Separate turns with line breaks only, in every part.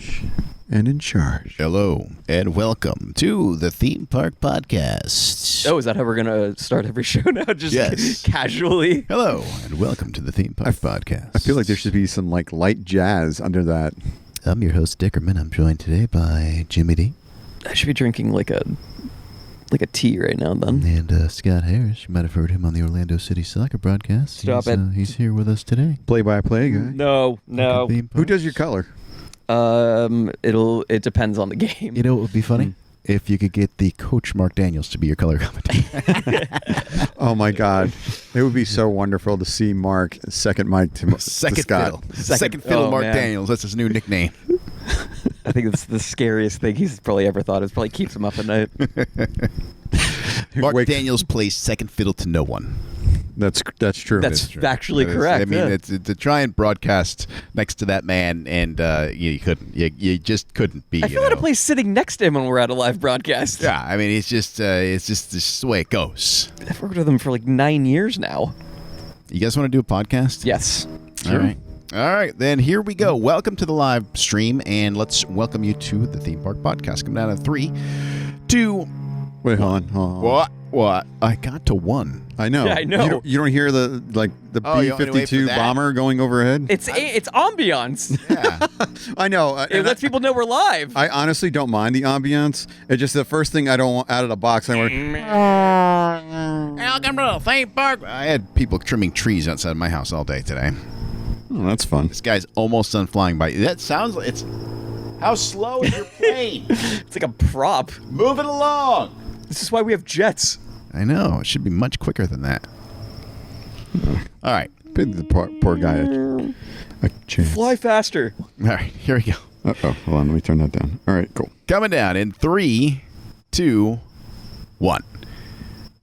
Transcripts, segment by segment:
charge and in charge.
Hello, and welcome to the Theme Park Podcast.
Oh, is that how we're going to start every show now? Just casually?
Hello, and welcome to the Theme Park Podcast.
I feel like there should be some light jazz under that.
I'm your host, Dickerman. I'm joined today by Jimmy D.
I should be drinking like a tea right now then.
And Scott Harris. You might have heard him on the Orlando City Soccer broadcast.
Stop it.
He's here with us today.
Play-by-play guy.
No.
Who does your color?
It depends on the game.
You know what would be funny? If you could get the Coach Mark Daniels to be your color commentator.
Oh my God, it would be so wonderful to see Mark second mic to Scott.
Second fiddle, Mark
man.
Daniels. That's his new nickname.
I think it's the scariest thing he's probably ever thought. It probably keeps him up at night.
Mark Daniels plays second fiddle to no one.
That's true.
That's
true.
factually correct.
I mean,
yeah.
it's to try and broadcast next to that man, and you couldn't. You just couldn't be.
I feel out of place sitting next to him when we're at a live broadcast.
Yeah, I mean, it's just the way it goes.
I've worked with him for like 9 years now.
You guys want to do a podcast?
Yes.
All right, then here we go. Welcome to the live stream, and let's welcome you to the Theme Park Podcast. Come down to 3, 2.
Wait, hold on.
What? I got to 1.
I know.
Yeah, I know.
You don't hear the B-52 bomber going overhead?
It's ambiance.
Yeah.
I know.
It lets people know we're live.
I honestly don't mind the ambiance. It's just the first thing I don't want out of the box.
Welcome to the Theme Park. I had people trimming trees outside my house all day today.
Oh, that's fun.
This guy's almost done flying by. That sounds like it's... How slow is your plane?
It's like a prop.
Move it along.
This is why we have jets.
I know. It should be much quicker than that. All right.
Pay the poor guy a chance.
Fly faster.
All right. Here we go.
Uh-oh. Hold on. Let me turn that down. All right. Cool.
Coming down in 3, 2, 1.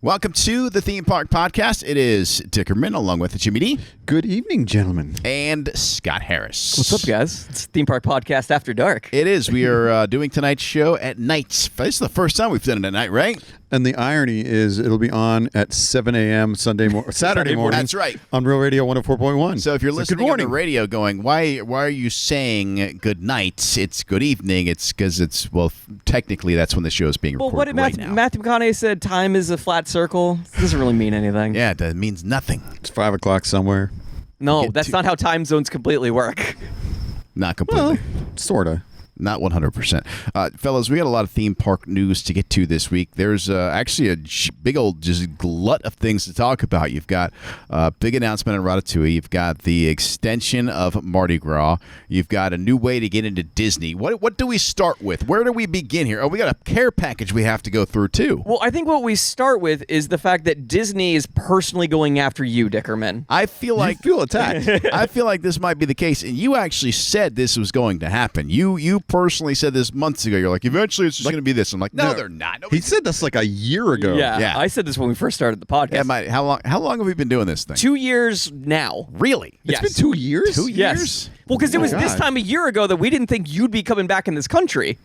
Welcome to the Theme Park Podcast. It is Dickerman along with Jimmy D.
Good evening, gentlemen.
And Scott Harris.
What's up, guys? It's Theme Park Podcast After Dark.
It is. We are doing tonight's show at night. This is the first time we've done it at night, right?
And the irony is it'll be on at 7 a.m. Saturday morning.
That's right.
On Real Radio 104.1.
So if you're listening
good
on
morning.
the radio going, why are you saying good night? It's good evening. It's because technically that's when the show is being recorded
what did
right now.
Matthew McConaughey said? Time is a flat circle. It doesn't really mean anything.
Yeah, that means nothing.
It's 5 o'clock somewhere.
No, that's not how time zones completely work.
Not completely.
Sort of.
Not 100%. Fellas, we got a lot of theme park news to get to this week. There's actually a big old just glut of things to talk about. You've got a big announcement on Ratatouille. You've got the extension of Mardi Gras. You've got a new way to get into Disney. What do we start with? Where do we begin here? Oh, we got a care package we have to go through, too.
Well, I think what we start with is the fact that Disney is personally going after you, Dickerman.
I feel like...
You feel attacked.
I feel like this might be the case. And you actually said this was going to happen. You personally said this months ago. You're like, eventually it's just going to be this. I'm like, no, they're not.
He said this like a year ago.
Yeah, I said this when we first started the podcast.
Yeah, how long have we been doing this thing?
2 years now.
Really?
Yes.
It's been 2 years?
2 years?
Yes. Well, because it was this time a year ago that we didn't think you'd be coming back in this country.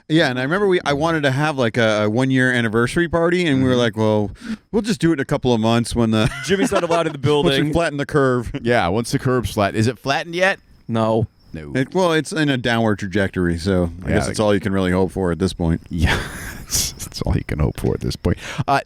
Yeah, and I remember I wanted to have like a 1-year anniversary party, and we were like, well, we'll just do it in a couple of months when the
Jimmy's not allowed in the
once we
building.
flatten the curve.
Yeah, once the curb's flat. Is it flattened yet?
No.
No.
It's in a downward trajectory, so I guess it's all you can really hope for at this point.
Yeah, that's all you can hope for at this point.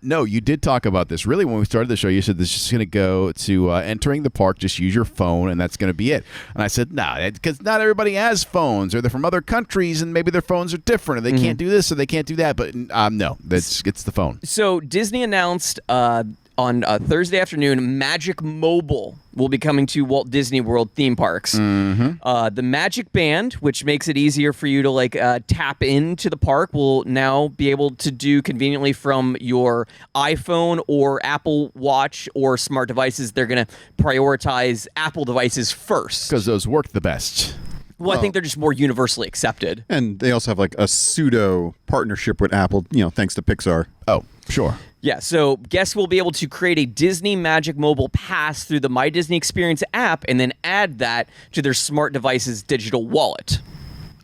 No, you did talk about this. Really, when we started the show, you said this is just going to go to entering the park, just use your phone, and that's going to be it. And I said, no, because not everybody has phones, or they're from other countries, and maybe their phones are different, and they can't do this, or they can't do that. But no, it's the phone.
So Disney announced on Thursday afternoon, Magic Mobile will be coming to Walt Disney World theme parks.
Mm-hmm.
The Magic Band, which makes it easier for you to tap into the park, will now be able to do conveniently from your iPhone or Apple Watch or smart devices. They're going to prioritize Apple devices first.
Because those work the best.
Well, I think they're just more universally accepted.
And they also have like a pseudo partnership with Apple, thanks to Pixar.
Oh, sure.
Yeah, so guests will be able to create a Disney Magic Mobile Pass through the My Disney Experience app and then add that to their smart device's digital wallet.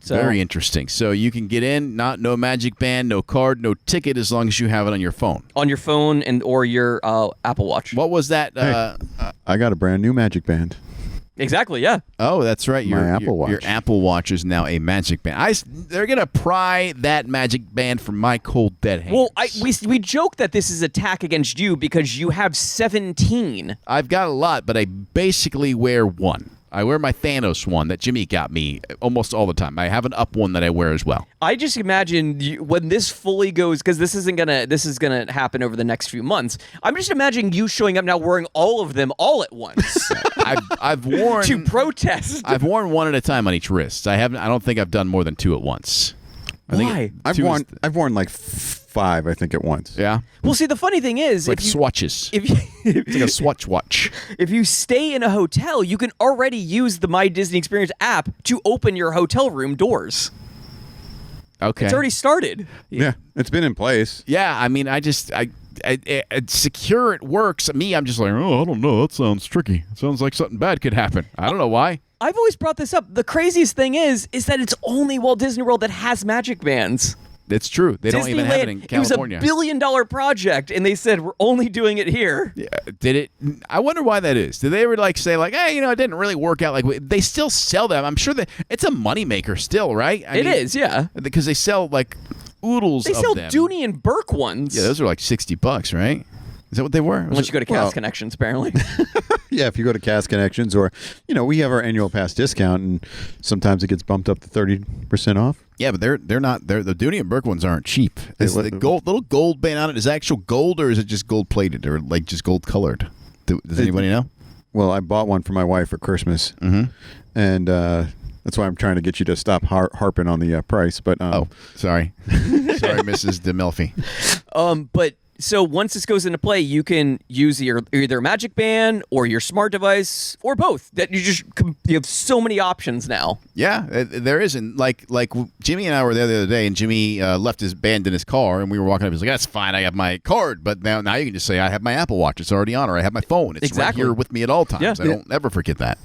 So,
very interesting. So you can get in, no Magic Band, no card, no ticket, as long as you have it on your phone.
On your phone or your Apple Watch.
What was that?
I got a brand new Magic Band.
Exactly, yeah.
Oh, that's right.
My Apple Watch.
Your Apple Watch is now a Magic Band. They're going to pry that Magic Band from my cold, dead hands.
Well, we joke that this is attack against you because you have 17.
I've got a lot, but I basically wear one. I wear my Thanos one that Jimmy got me almost all the time. I have an up one that I wear as well.
I just imagine when this fully goes, because this is gonna happen over the next few months. I'm just imagining you showing up now wearing all of them all at once
I've worn
to protest.
I've worn one at a time on each wrist. I don't think I've done more than two at once.
Why?
I've worn like 5, I think, at once.
Yeah.
Well, see, the funny thing is,
Like swatches.
It's
like a swatch watch.
If you stay in a hotel, you can already use the My Disney Experience app to open your hotel room doors.
Okay.
It's already started.
Yeah, it's been in place.
Yeah, I mean, I secure it works. Me, I'm just like, oh, I don't know. That sounds tricky. It sounds like something bad could happen. I don't know why.
I've always brought this up. The craziest thing is that it's only Walt Disney World that has Magic Bands.
It's true. They don't even have it in California.
It was $1 billion project, and they said, we're only doing it here.
Yeah, did it? I wonder why that is. Did they ever say hey, it didn't really work out? They still sell them. I'm sure that it's a moneymaker still, right?
It is, yeah.
Because they sell oodles.
They
of
sell
them.
Dooney and Burke ones.
Yeah, those are like $60, right? Is that what they were?
Once you go to Cast Connections, apparently.
Yeah, if you go to Cast Connections, or we have our annual pass discount, and sometimes it gets bumped up to 30% off.
Yeah, but they're not. The Dooney and Burke ones aren't cheap. Is the little gold band on it is actual gold, or is it just gold plated, or just gold colored? Does anybody know?
Well, I bought one for my wife for Christmas, and that's why I'm trying to get you to stop harping on the price. But
sorry, sorry, Mrs. DeMelfi.
But so once this goes into play, you can use either a Magic Band or your smart device or both. That you have so many options now.
Yeah, there isn't. Like Jimmy and I were there the other day, and Jimmy left his band in his car, and we were walking up. He's like, "That's fine. I have my card." But now you can just say, "I have my Apple Watch. It's already on," or "I have my phone. It's right here with me at all times."
Yeah.
I don't ever forget that.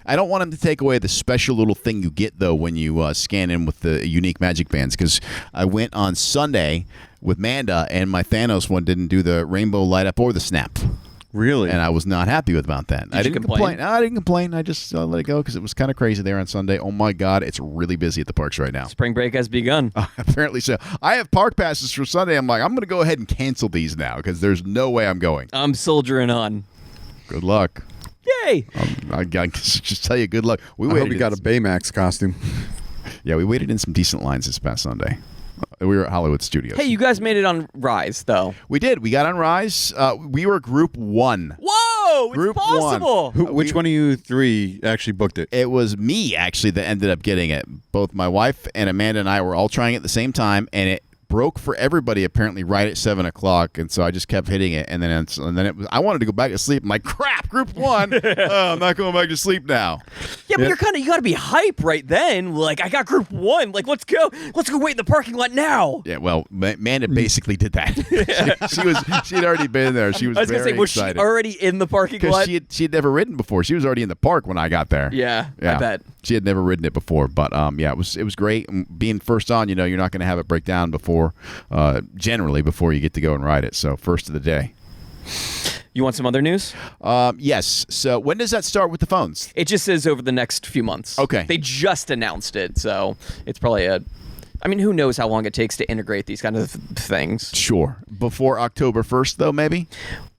I don't want him to take away the special little thing you get, though, when you scan in with the unique Magic Bands, because I went on Sunday with Manda, and my Thanos one didn't do the rainbow light up or the snap.
Really?
And I was not happy about that.
I didn't complain.
No, I didn't complain. I just let it go because it was kind of crazy there on Sunday. Oh, my God. It's really busy at the parks right now.
Spring break has begun.
Apparently so. I have park passes for Sunday. I'm like, I'm going to go ahead and cancel these now because there's no way I'm going.
I'm soldiering on.
Good luck.
Yay!
I just tell you, good luck.
I hope you got a Baymax costume.
Yeah, we waited in some decent lines this past Sunday. We were at Hollywood Studios.
Hey, you guys made it on Rise, though.
We did. We got on Rise. We were Group 1.
Whoa!
Group
it's possible!
Which one of you three actually booked it?
It was me, actually, that ended up getting it. Both my wife and Amanda and I were all trying it at the same time, and it broke for everybody apparently right at 7 o'clock, and so I just kept hitting it, and then it was. I wanted to go back to sleep. I'm like, crap, Group 1. I'm not going back to sleep now.
Yeah, but you got to be hype right then. Like, I got Group 1. Like, let's go wait in the parking lot now.
Yeah, well, Amanda basically did that. She had already been there. She was.
I was
very
gonna say, was
excited.
she already in the parking lot?
Because she had never ridden before. She was already in the park when I got there.
Yeah, I bet.
She had never ridden it before, but yeah, it was great. And being first on, you're not going to have it break down generally before you get to go and ride it. So first of the day.
You want some other news?
Yes. So when does that start with the phones?
It just says over the next few months.
Okay.
They just announced it, so it's probably who knows how long it takes to integrate these kind of things.
Sure. Before October 1st, though, maybe?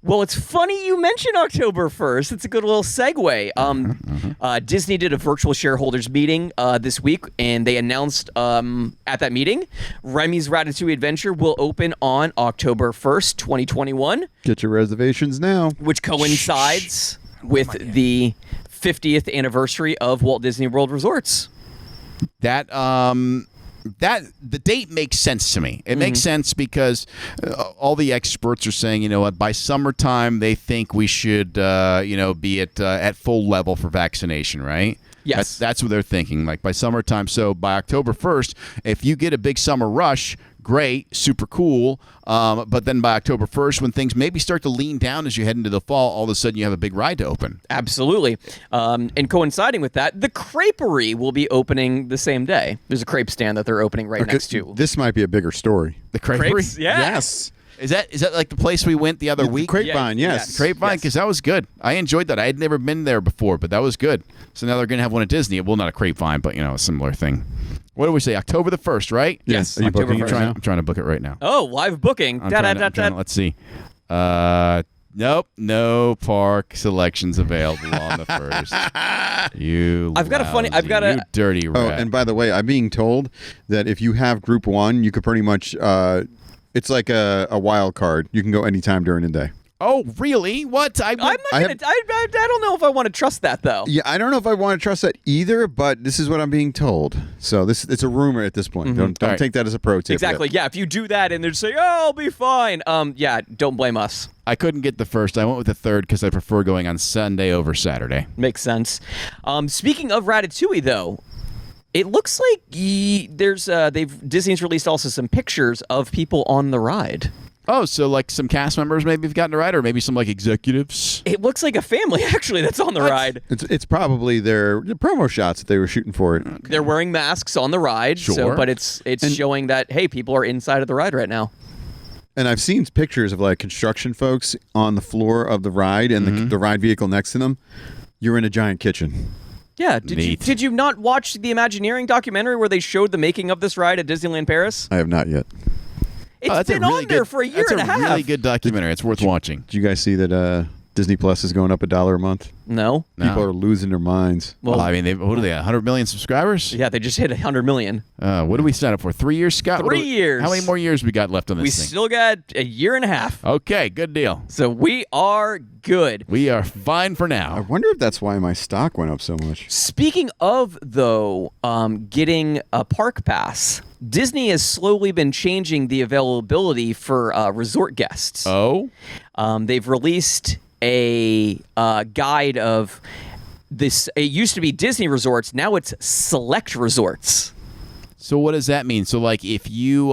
Well, it's funny you mention October 1st. It's a good little segue. Disney did a virtual shareholders meeting this week, and they announced at that meeting, Remy's Ratatouille Adventure will open on October 1st, 2021.
Get your reservations now.
Which coincides with the 50th anniversary of Walt Disney World Resorts.
That the date makes sense to me. It makes sense because all the experts are saying, by summertime they think we should, be at full level for vaccination, right?
Yes.
That's what they're thinking. Like by summertime. So by October 1st, if you get a big summer rush, great, super cool. But then by October 1st, when things maybe start to lean down as you head into the fall, all of a sudden you have a big ride to open.
Absolutely. And coinciding with that, the Creperie will be opening the same day. There's a crepe stand that they're opening right next to.
This might be a bigger story.
The Creperie?
Crepes? Yeah.
Yes.
Is that like the place we went the other week?
Grapevine, yes.
Grapevine, because that was good. I enjoyed that. I had never been there before, but that was good. So now they're going to have one at Disney. Well, not a Grapevine, but a similar thing. What do we say? October the 1st, right?
Yes.
Are you
October
booking it
1st.
right now?
I'm trying to book it right now.
Oh, live booking.
I'm trying, let's see. Nope, no park selections available on the 1st. You dirty rat.
Oh, and by the way, I'm being told that if you have Group 1, you could pretty much, it's like a wild card. You can go anytime during the day.
Oh, really? What?
I don't know if I want to trust that, though.
Yeah, I don't know if I want to trust that either, but this is what I'm being told. So it's a rumor at this point. Don't
Right.
take that as a pro tip.
Exactly. Yeah, if you do that and they're saying, "Oh, I'll be fine." Yeah, don't blame us.
I couldn't get the 1st. I went with the 3rd because I prefer going on Sunday over Saturday.
Makes sense. Speaking of Ratatouille, though, it looks like Disney's released also some pictures of people on the ride.
Oh, so like some cast members maybe have gotten a ride, or maybe some like executives?
It looks like a family, actually, that's on the ride.
It's probably their promo shots that they were shooting for it.
They're wearing masks on the ride,
Sure.
but it's showing that, hey, people are inside of the ride right now.
And I've seen pictures of like construction folks on the floor of the ride and the ride vehicle next to them. You're in a giant kitchen.
Yeah,
Neat.
did you not watch the Imagineering documentary where they showed the making of this ride at Disneyland Paris?
I have not yet.
It's been on there for a year and a half.
That's a really good documentary. It's worth watching.
Did you guys see that Disney Plus is going up $1 a month?
No.
People are losing their minds.
Well, I mean, what are they, 100 million subscribers?
Yeah, they just hit 100 million.
What do we sign up for? 3 years, Scott?
3 years.
How many more years we got left on this
We
thing?
still got a year and a half.
Okay, good deal.
So we are good.
We are fine for
I
now.
wonder if that's why my stock went up so much.
Speaking of, though, getting a park pass, Disney has slowly been changing the availability for resort guests.
Oh?
They've released a guide of this. It used to be Disney resorts. Now it's select resorts.
So what does that mean? So like if you're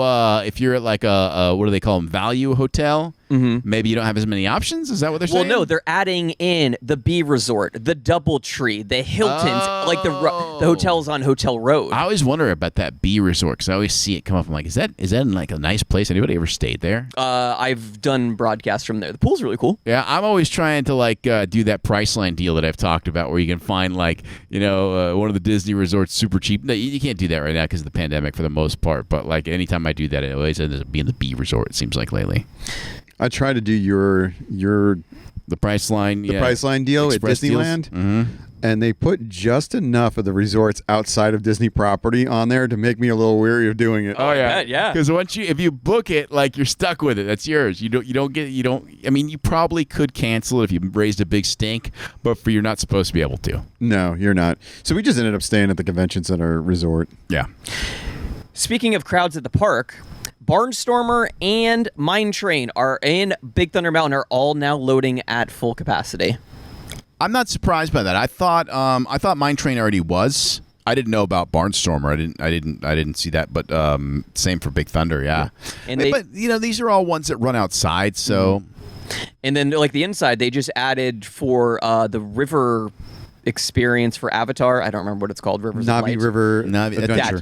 at like a what do they call them, value hotel, maybe you don't have as many options? Is that what they're saying?
Well, no, they're adding in the B Resort, the DoubleTree, the Hiltons, like the hotels on Hotel Road.
I always wonder about that B Resort because I always see it come up. I'm like, is that in like a nice place? Anybody ever stayed there?
I've done broadcasts from there. The pool's really cool.
Yeah, I'm always trying to like do that Priceline deal that I've talked about, where you can find like one of the Disney resorts super cheap. No, you can't do that right now because of the pandemic for the most part. But like anytime I do that, it always ends up being the B Resort. It seems like lately.
I try to do
the Priceline
Priceline deal
Express
at Disneyland, and they put just enough of the resorts outside of Disney property on there to make me a little weary of doing it.
Oh yeah,
bet, yeah.
Because if you book it, like you're stuck with it. That's yours. You don't. I mean, you probably could cancel it if you raised a big stink, but you're not supposed to be able to.
No, you're not. So we just ended up staying at the convention center resort.
Yeah.
Speaking of crowds at the park, Barnstormer and Mine Train are in Big Thunder Mountain are all now loading at full capacity.
I'm not surprised by that. I thought Mine Train already was. I didn't know about Barnstormer. I didn't see that. But same for Big Thunder. Yeah.
And
but these are all ones that run outside. So.
And then like the inside, they just added for the river experience for Avatar. I don't remember what it's called. Rivers of
Navi
Light.
River Adventure.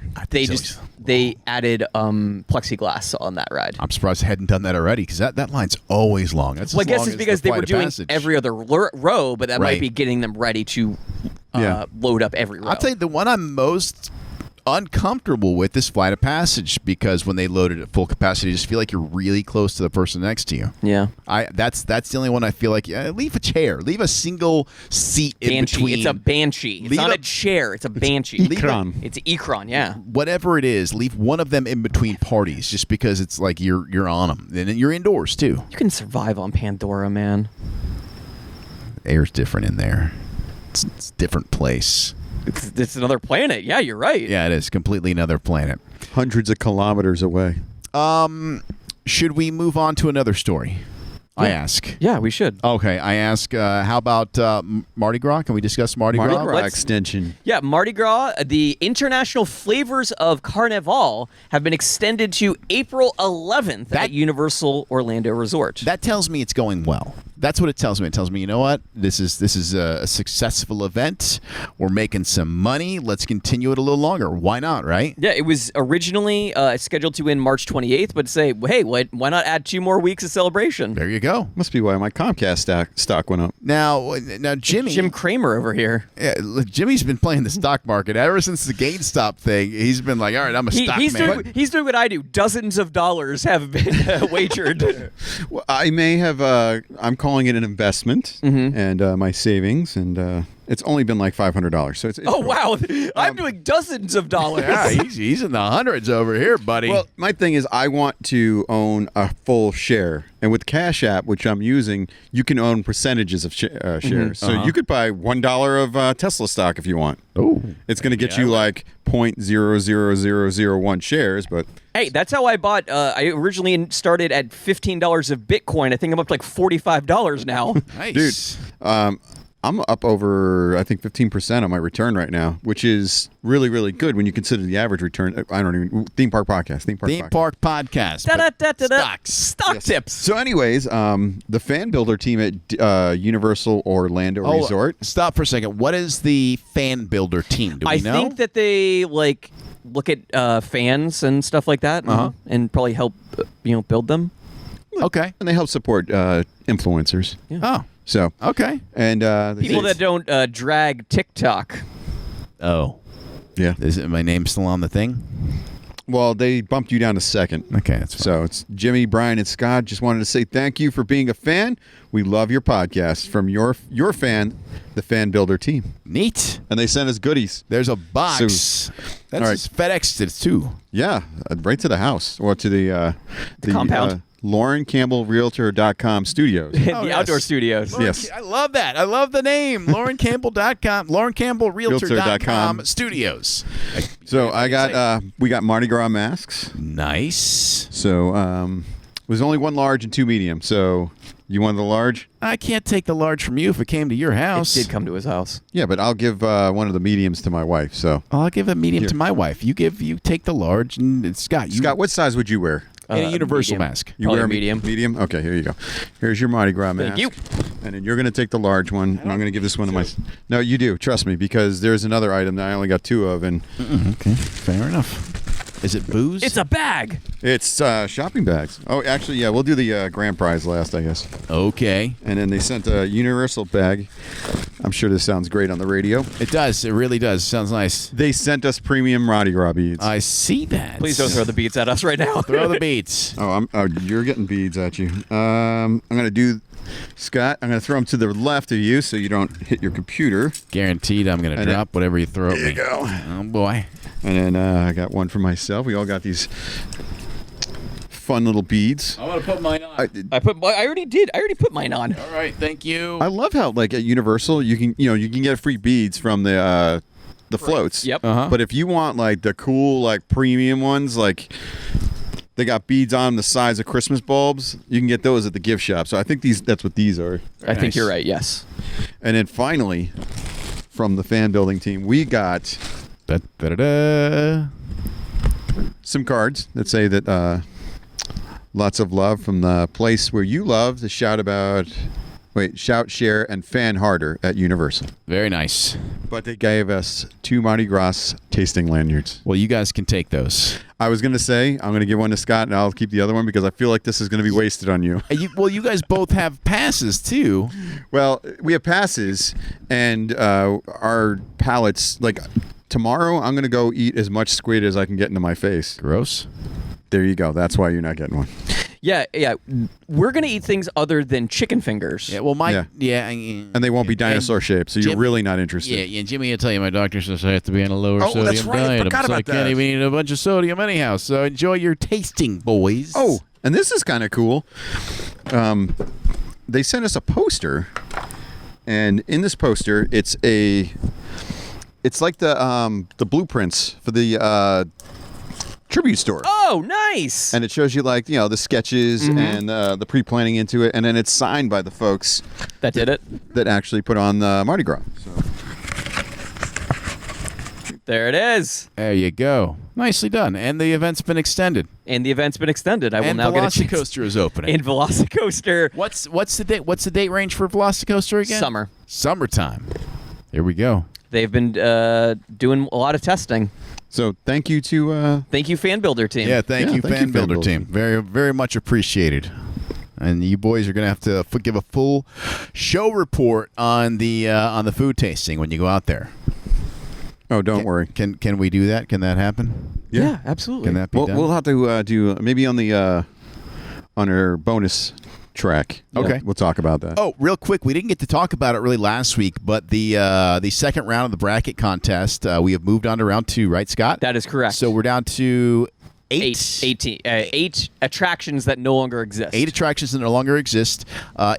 They added plexiglass on that ride.
I'm surprised they hadn't done that already because that line's always long. That's
Well, I
as
guess
long
it's
as
because
the
they were
Flight of
doing
Passage.
every other row, but that might
Right.
be getting them ready to load up every row.
I'll tell you, the one I'm most uncomfortable with is Flight of Passage because when they load it at full capacity, you just feel like you're really close to the person next to you.
Yeah.
That's the only one I feel like leave a chair, leave a single seat in
Banshee.
between.
It's a banshee. It's
Leave
not
a-
a chair. It's a banshee.
Ikran.
It's Ikran, yeah.
Whatever it is, leave one of them in between parties, just because it's like you're on them, and then you're indoors too.
You can survive on Pandora, man.
Air's different in there. It's a different place.
It's another planet. Yeah, you're right.
Yeah, it is completely another planet.
Hundreds of kilometers away.
Should we move on to another story? I ask.
Yeah, we should.
Okay, I ask. How about Mardi Gras? Can we discuss Mardi Gras?
Mardi Gras
Let's-
extension.
Yeah, Mardi Gras, the international flavors of Carnival have been extended to April 11th at Universal Orlando Resort.
That tells me it's going well. That's what it tells me. It tells me, you know what? This is a successful event. We're making some money. Let's continue it a little longer. Why not, right?
Yeah, it was originally scheduled to end March 28th, but say, hey, why not add 2 more weeks of celebration?
There you go.
Must be why my Comcast stock went up.
Now, Jimmy.
Jim Cramer over here.
Yeah, Jimmy's been playing the stock market ever since the GameStop thing. He's been like, all right, I'm a stock man.
He's doing what I do. Dozens of dollars have been wagered.
Well, I may have. I'm calling it an investment and my savings, and it's only been like $500. So it's
oh wow, I'm doing dozens of dollars.
Yeah, he's in the hundreds over here, buddy.
Well, my thing is, I want to own a full share, and with Cash App, which I'm using, you can own percentages of shares. So you could buy $1 of Tesla stock if you want.
Oh,
it's going to get you like 0.00001 shares, but
hey, that's how I bought. I originally started at $15 of Bitcoin. I think I'm up to like $45 now.
Nice,
dude. I'm up over, I think, 15% on my return right now, which is really, really good when you consider the average return. I don't even Theme Park Podcast.
Stock tips.
So, anyways, the Fan Builder team at Universal Orlando Resort.
Stop for a second. What is the Fan Builder team? Do we know?
I think that they look at fans and stuff like that, and probably help build them.
Okay,
and they help support influencers.
Yeah.
Oh.
So
okay,
and
people that don't drag TikTok.
Oh,
yeah.
Is my name still on the thing?
Well, they bumped you down to second.
Okay, that's fine.
So it's Jimmy, Brian, and Scott. Just wanted to say thank you for being a fan. We love your podcast. From your fan, the Fan Builder team.
Neat.
And they sent us goodies.
There's a box.
So,
that's
right.
FedExed it too.
Yeah, right to the house or to the
compound.
LaurenCampbellRealtor.com studios.
The outdoor studios.
Yes.
I love that. I love the name. LaurenCampbell.com. LaurenCampbellRealtor.com studios.
So we got Mardi Gras masks.
Nice.
So there's only one large and 2 medium. So you want the large?
I can't take the large from you if it came to your house.
It did come to his house.
Yeah, but I'll give one of the mediums to my wife. So
I'll give a medium to my wife. You take the large, and Scott.
Scott, what size would you wear?
In a universal
medium.
mask.
You wear a
medium.
Medium? Okay, here you go. Here's your Mardi Gras mask.
Thank you.
And then you're going to take the large one, and I'm going to give this one to my... No, you do. Trust me, because there's another item that I only got 2 of, and...
Okay, fair enough. Is it booze?
It's a bag.
It's shopping bags. Oh, actually, yeah, we'll do the grand prize last, I guess.
Okay.
And then they sent a universal bag. I'm sure this sounds great on the radio.
It does. It really does. Sounds nice.
They sent us premium Mardi Gras beads.
I see that.
Please don't throw the beads at us right now.
Throw the beads.
Oh, you're getting beads at you. I'm going to do... Scott, I'm going to throw them to the left of you so you don't hit your computer.
Guaranteed I'm going to drop whatever you throw at me.
There you go.
Oh, boy.
And then I got one for myself. We all got these fun little beads.
I want to put mine on.
I already did. I already put mine on.
All right, thank you.
I love how, like, at Universal, you can get free beads from the floats.
Yep.
But if you want, like, the cool, like, premium ones, like... They got beads on them the size of Christmas bulbs. You can get those at the gift shop. So I think that's what these are.
I think you're right, yes.
And then finally, from the fan building team, we got some cards that say that lots of love from the place where you love to shout, share, and fan harder at Universal.
Very nice.
But they gave us 2 Mardi Gras tasting lanyards.
Well, you guys can take those.
I was going to say, I'm going to give one to Scott, and I'll keep the other one because I feel like this is going to be wasted on you.
You guys both have passes, too.
Well, we have passes, and our palates, like, tomorrow I'm going to go eat as much squid as I can get into my face.
Gross.
There you go. That's why you're not getting one.
Yeah. We're going to eat things other than chicken fingers.
Yeah, well,
and they won't be dinosaur shaped, so you're really not interested.
Yeah, Jimmy, I'll tell you, my doctor says I have to be on a lower sodium
that's right.
diet.
I forgot about
I can't even eat a bunch of sodium anyhow, so enjoy your tasting, boys.
Oh, and this is kind of cool. They sent us a poster, and in this poster, it's like the blueprints for the tribute store.
Oh, nice!
And it shows you, like, the sketches and the pre-planning into it, and then it's signed by the folks
that did it,
that actually put on the Mardi Gras. So
There it is.
There you go. Nicely done. And the event's been extended.
I will now get a chance.
Velocicoaster is opening.
And Velocicoaster.
What's the date? What's the date range for Velocicoaster again?
Summer.
Summertime. Here we go.
They've been doing a lot of testing.
So thank you to
Thank you, Fan Builder team.
Yeah, thank you,
thank
Fan
you,
Builder
Fan
team. Very, very much appreciated. And you boys are going to have to give a full show report on the food tasting when you go out there.
Oh, don't worry.
Can we do that? Can that happen?
Yeah, absolutely.
Can that be done?
We'll have to do maybe on the on our bonus track.
Okay.
We'll talk about that.
Oh, real quick, we didn't get to talk about it really last week, but the second round of the bracket contest, we have moved on to round 2, right, Scott?
That is correct.
So we're down to
eight attractions that no longer exist.
8 attractions that no longer exist.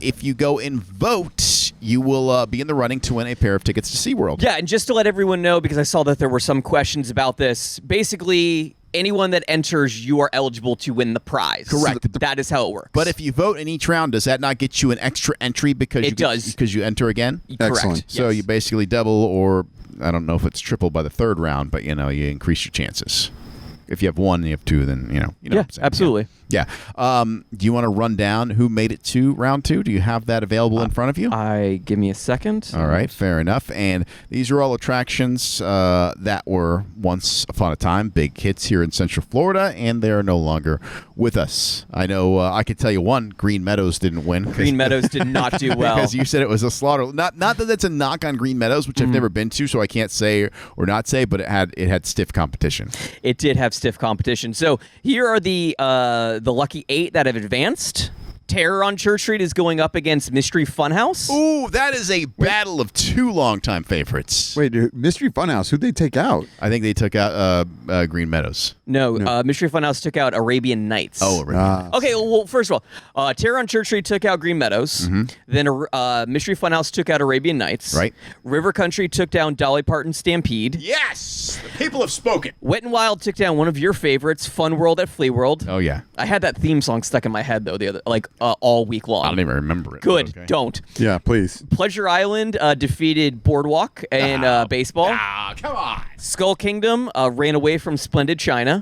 If you go and vote, you will be in the running to win a pair of tickets to SeaWorld.
Yeah, and just to let everyone know, because I saw that there were some questions about this, basically anyone that enters, you are eligible to win the prize.
Correct.
So that is how it works.
But if you vote in each round, does that not get you an extra entry because
It does.
because you enter again?
Correct.
Excellent.
So
Yes.
you basically double, or I don't know if it's triple by the third round, but you increase your chances. If you have 1 and you have 2, then you know
Yeah,
what I'm saying.
absolutely.
Yeah. Do you want to run down who made it to round 2? Do you have that available in front of you?
Give me a second.
All right, fair enough. And these are all attractions that were once upon a time big hits here in Central Florida, and they are no longer with us. I know I could tell you one, Green Meadows didn't win.
Green Meadows did not do well.
Because you said it was a slaughter. Not that that's a knock on Green Meadows, which I've never been to, so I can't say or not say, but it had stiff competition.
It did have stiff competition. So here are the lucky 8 that have advanced. Terror on Church Street is going up against Mystery Funhouse.
Ooh, that is a battle of 2 longtime favorites.
Wait, Mystery Funhouse, who'd they take out?
I think they took out Green Meadows.
No, Mystery Funhouse took out Arabian Nights.
Oh, right.
Okay, well, first of all, Terror on Church Street took out Green Meadows. Then Mystery Funhouse took out Arabian Nights.
Right.
River Country took down Dolly Parton Stampede.
Yes! The people have spoken.
Wet n Wild took down one of your favorites, Fun World at Flea World.
Oh, yeah.
I had that theme song stuck in my head though all week long.
I don't even remember it.
Good,
Okay.
don't.
Yeah, please.
Pleasure Island defeated Boardwalk and baseball.
Ah, come on.
Skull Kingdom ran away from Splendid China.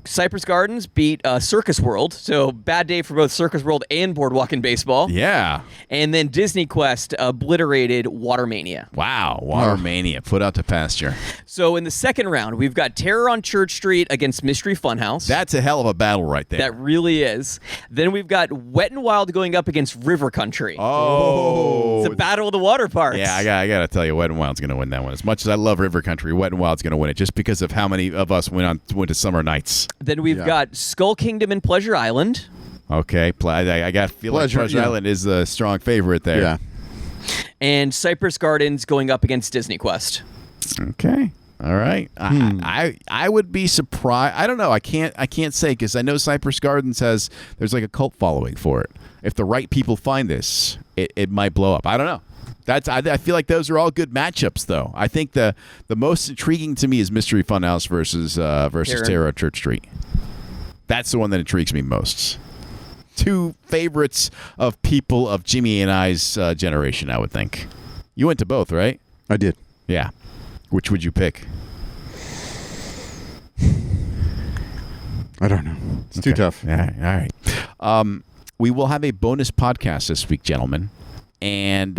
Cypress Gardens beat Circus World, so bad day for both Circus World and Boardwalk in baseball.
Yeah.
And then Disney Quest obliterated Watermania.
Wow. Watermania put out to pasture.
So in the second round, we've got Terror on Church Street against Mystery Funhouse.
That's a hell of a battle right there.
That really is. Then we've got Wet n Wild going up against River Country.
Oh.
It's a battle of the water parks.
Yeah, I got to tell you, Wet n Wild's going to win that one. As much as I love River Country, Wet n Wild's going to win it just because of how many of us went to Summer Nights.
Then we've got Skull Kingdom and Pleasure Island.
Okay, I got to feel like Pleasure Island is the strong favorite there.
Yeah.
And Cypress Gardens going up against Disney Quest.
Okay. All right. I would be surprised. I don't know. I can't say because I know Cypress Gardens there's like a cult following for it. If the right people find this, it might blow up. I don't know. I feel like those are all good matchups, though. I think the most intriguing to me is Mystery Funhouse versus Terror on Church Street. That's the one that intrigues me most. 2 favorites of people of Jimmy and I's generation, I would think. You went to both, right?
I did.
Yeah. Which would you pick?
I don't know. It's too tough.
All right. We will have a bonus podcast this week, gentlemen. And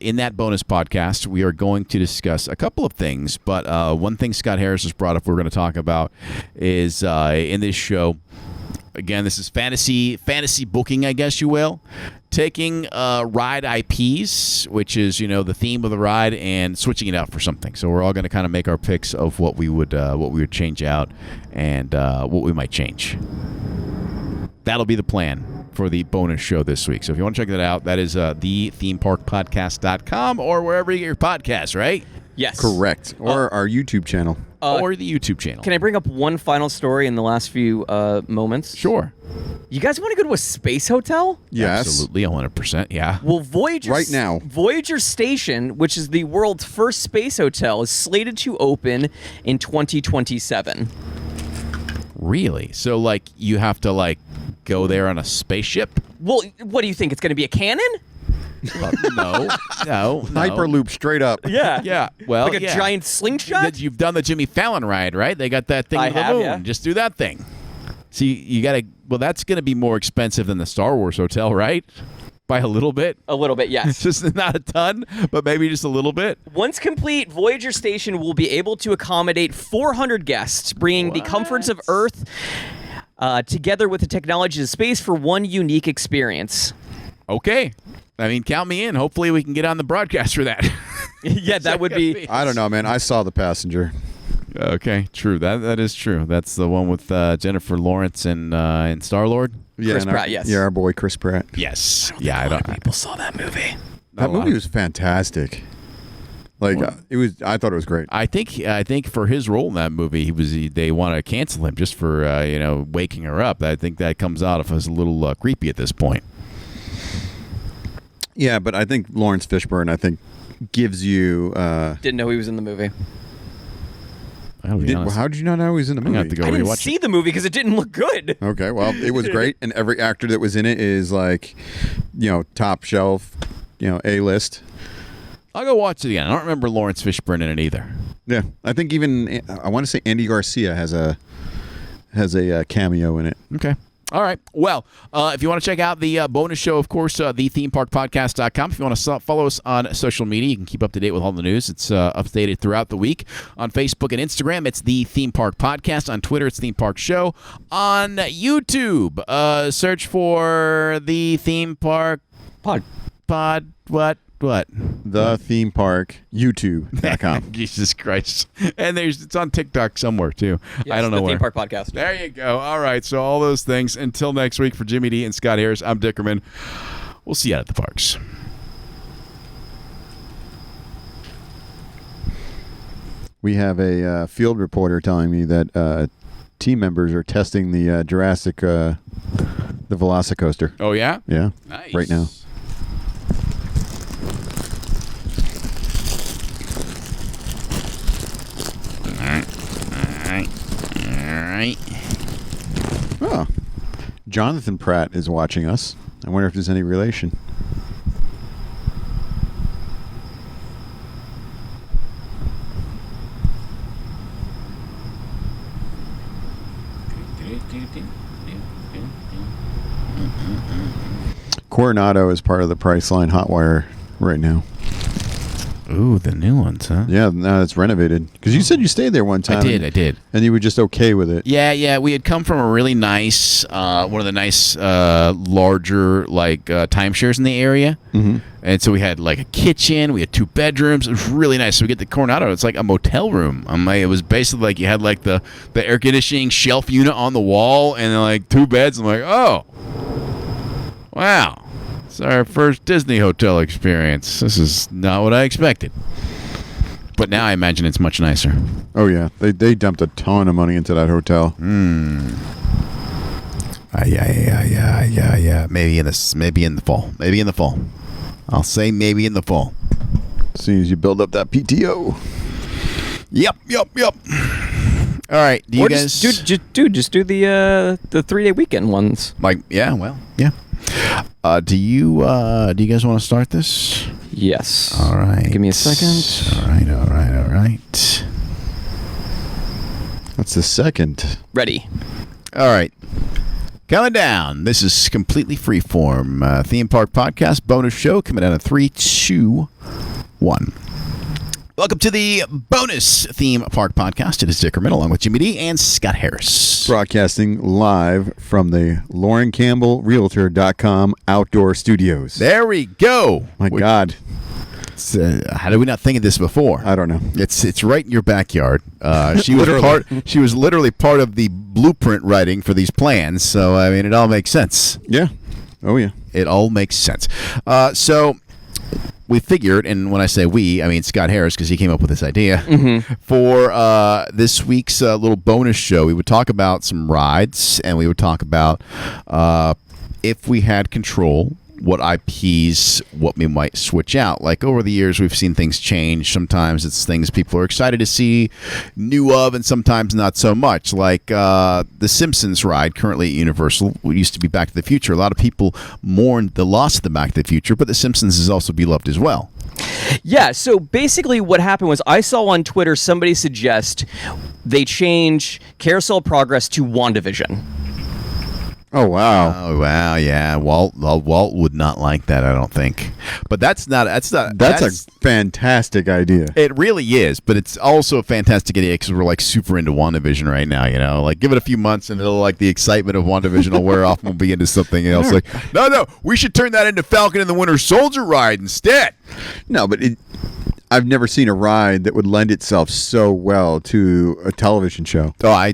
in that bonus podcast, we are going to discuss a couple of things. But one thing Scott Harris has brought up we're going to talk about is in this show, again, this is fantasy booking, I guess you will. Taking ride IPs, which is the theme of the ride, and switching it out for something. So we're all going to kind of make our picks of what we would change out and what we might change. That'll be the plan for the bonus show this week. So if you want to check that out, that is thethemeparkpodcast.com or wherever you get your podcasts, right?
Yes.
Correct. Or our YouTube channel.
Or the YouTube channel.
Can I bring up one final story in the last few moments?
Sure.
You guys want to go to a space hotel?
Yes.
Absolutely, 100%, yeah.
Well, Voyager
Right now.
Voyager Station, which is the world's first space hotel, is slated to open in 2027.
Really? So, you have to, go there on a spaceship?
Well, what do you think? It's going to be a cannon?
No.
Hyperloop straight up.
Yeah.
Yeah. Well,
Like a giant slingshot?
You've done the Jimmy Fallon ride, right? They got that thing
I
to the
have,
moon.
yeah.
Just do that thing. See, you got to. Well, that's going to be more expensive than the Star Wars hotel, right? By a little bit.
A little bit, yes.
Just not a ton, but maybe just a little bit.
Once complete, Voyager Station will be able to accommodate 400 guests, bringing the comforts of Earth together with the technologies of space for one unique experience.
Okay. I mean, count me in. Hopefully, we can get on the broadcast for that.
Yeah, that would be...
I don't know, man. I saw The Passenger.
Okay, true. That is true. That's the one with Jennifer Lawrence and Star-Lord.
Yeah,
Chris Pratt, yes.
Yeah, our boy Chris Pratt.
Yes.
A lot of people saw that movie.
That movie was fantastic. Like it was. I thought it was great.
I think for his role in that movie, they want to cancel him just for waking her up. I think that comes out of as a little creepy at this point.
Yeah, but I think Lawrence Fishburne, gives you.
Didn't know he was in the movie.
I'll be honest.
How did you not know he was in the
I'm gonna
movie?
have to go
I didn't
rewatch
see the movie because it didn't look good.
Okay, well, it was great, and every actor that was in it is top shelf, A-list.
I'll go watch it again. I don't remember Lawrence Fishburne in it either.
Yeah, I think even I want to say Andy Garcia has a cameo in it.
Okay. All right. Well, if you want to check out the bonus show, of course, thethemeparkpodcast.com. If you want to follow us on social media, you can keep up to date with all the news. It's updated throughout the week. On Facebook and Instagram, it's The Theme Park Podcast. On Twitter, it's Theme Park Show. On YouTube, search for The Theme Park What?
The Theme Park YouTube.com.
Jesus Christ. And it's on TikTok somewhere, too.
Yes,
I don't know
the
where.
Theme Park Podcast.
There you go. All right. So all those things. Until next week, for Jimmy D and Scott Harris, I'm Dickerman. We'll see you out at the parks.
We have a field reporter telling me that team members are testing the Jurassic, the Velocicoaster.
Oh, yeah?
Yeah.
Nice.
Right now.
All right.
Oh. Jonathan Pratt is watching us. I wonder if there's any relation. Coronado is part of the Priceline Hotwire right now.
Ooh, the new ones, huh?
Yeah, now it's renovated. Because you said you stayed there one time.
I did.
And you were just okay with it.
Yeah. We had come from a really nice, one of the nice, larger, timeshares in the area. Mm-hmm. And so we had, a kitchen. We had 2 bedrooms. It was really nice. So we get the Coronado. It's like a motel room. It was basically you had, the air conditioning shelf unit on the wall and then, 2 beds. I'm like, oh, wow. It's our first Disney hotel experience. This is not what I expected. But now I imagine it's much nicer.
Oh, yeah. They dumped a ton of money into that hotel.
Yeah. Maybe in the fall. I'll say maybe in the fall.
As soon as you build up that PTO.
Yep. All right. Do you guys
just do the 3-day weekend ones?
Yeah. Do you guys want to start this?
Yes.
All right.
Give me a second.
All right.
That's the second.
Ready.
All right. Coming down. This is completely freeform. Theme Park Podcast bonus show coming down in 3, 2, 1. Welcome to the bonus Theme Park Podcast. It is Dickerman along with Jimmy D and Scott Harris.
Broadcasting live from the LaurenCampbellRealtor.com outdoor studios.
There we go.
My God.
How did we not think of this before?
I don't know.
It's right in your backyard. She was literally part of the blueprint writing for these plans. So it all makes sense.
Yeah. Oh yeah.
It all makes sense. So we figured, and when I say we, I mean Scott Harris, because he came up with this idea, for this week's little bonus show, we would talk about some rides, and we would talk about if we had control what IPs, what we might switch out. Like over the years, we've seen things change. Sometimes it's things people are excited to see new of, and sometimes not so much. Like the Simpsons ride currently at Universal, it used to be Back to the Future. A lot of people mourned the loss of the Back to the Future, but the Simpsons is also beloved as well.
Yeah, so basically what happened was I saw on Twitter somebody suggest they change Carousel Progress to WandaVision.
Oh wow!
Oh wow! Yeah, Walt would not like that. I don't think. But that's
a fantastic idea.
It really is, but it's also a fantastic idea because we're like super into WandaVision right now. You know, like give it a few months and it'll like the excitement of WandaVision will wear off and we'll be into something else. Like no, we should turn that into Falcon and the Winter Soldier ride instead.
No, but I've never seen a ride that would lend itself so well to a television show.
Oh,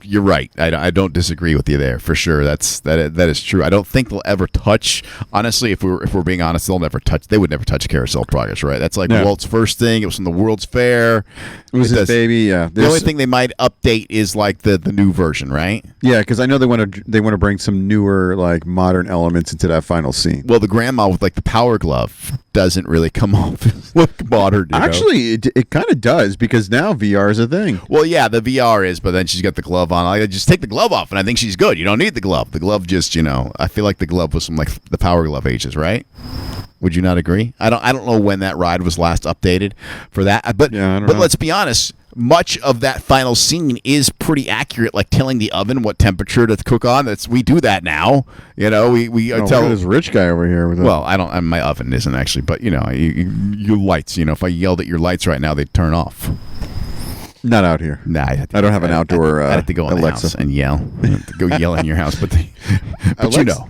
you're right. I don't disagree with you there for sure. That is true. I don't think they'll ever touch. Honestly, if we're being honest, they would never touch Carousel Progress, right? That's like Walt's first thing. It was from the World's Fair.
It was his baby. Yeah.
The only thing they might update is like the new version, right?
Yeah, because I know they want to bring some newer like modern elements into that final scene.
Well, the grandma with like the power glove doesn't really come off as look modern.
Actually, it kind of does because now VR is a thing.
Well, yeah, the VR is, but then she's got the glove on. I just take the glove off, and I think she's good. You don't need the glove. The glove just, I feel like the glove was from like the Power Glove ages, right? Would you not agree? I don't know when that ride was last updated for that, but
yeah,
but let's be honest. Much of that final scene is pretty accurate, like telling the oven what temperature to cook on. We do that now. We tell
this rich guy over here with
well, I don't. My oven isn't actually, but your lights. If I yelled at your lights right now, they'd turn off.
Not out here.
Nah, I
don't have an outdoor.
I have to go in the house and yell. I have to go yell in your house, but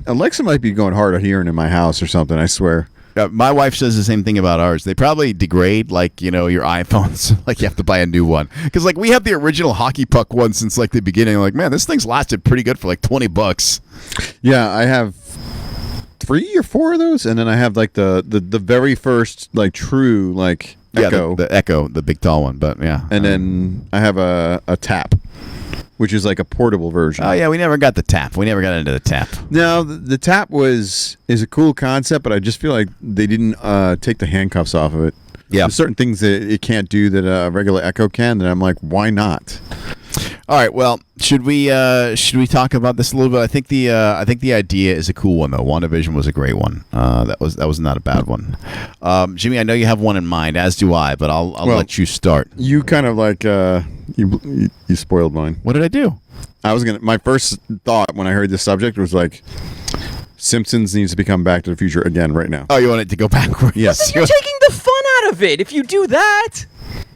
Alexa might be going hard at hearing in my house or something. I swear.
My wife says the same thing about ours. They probably degrade, like, your iPhones. Like, you have to buy a new one. Because, like, we have the original hockey puck one since, like, the beginning. Like, man, this thing's lasted pretty good for, like, $20.
Yeah, I have 3 or 4 of those. And then I have, like, the very first, like, true, like, Echo.
The Echo, the big tall one. But, yeah.
And then I have a Tap, which is like a portable version.
Oh, yeah, we never got the Tap. We never got into the Tap.
No, the Tap is a cool concept, but I just feel like they didn't take the handcuffs off of it.
Yeah.
There's certain things that it can't do that a regular Echo can, that I'm like, why not?
All right, well, should we talk about this a little bit? I think the idea is a cool one though. WandaVision was a great one. That was not a bad one. Jimmy, I know you have one in mind, as do I, but I'll let you start.
You kind of like you spoiled mine.
What did I do?
My first thought when I heard this subject was like, Simpsons needs to become Back to the Future again right now.
Oh, you want it to go backwards?
Yes.
You're taking the fun out of it if you do that.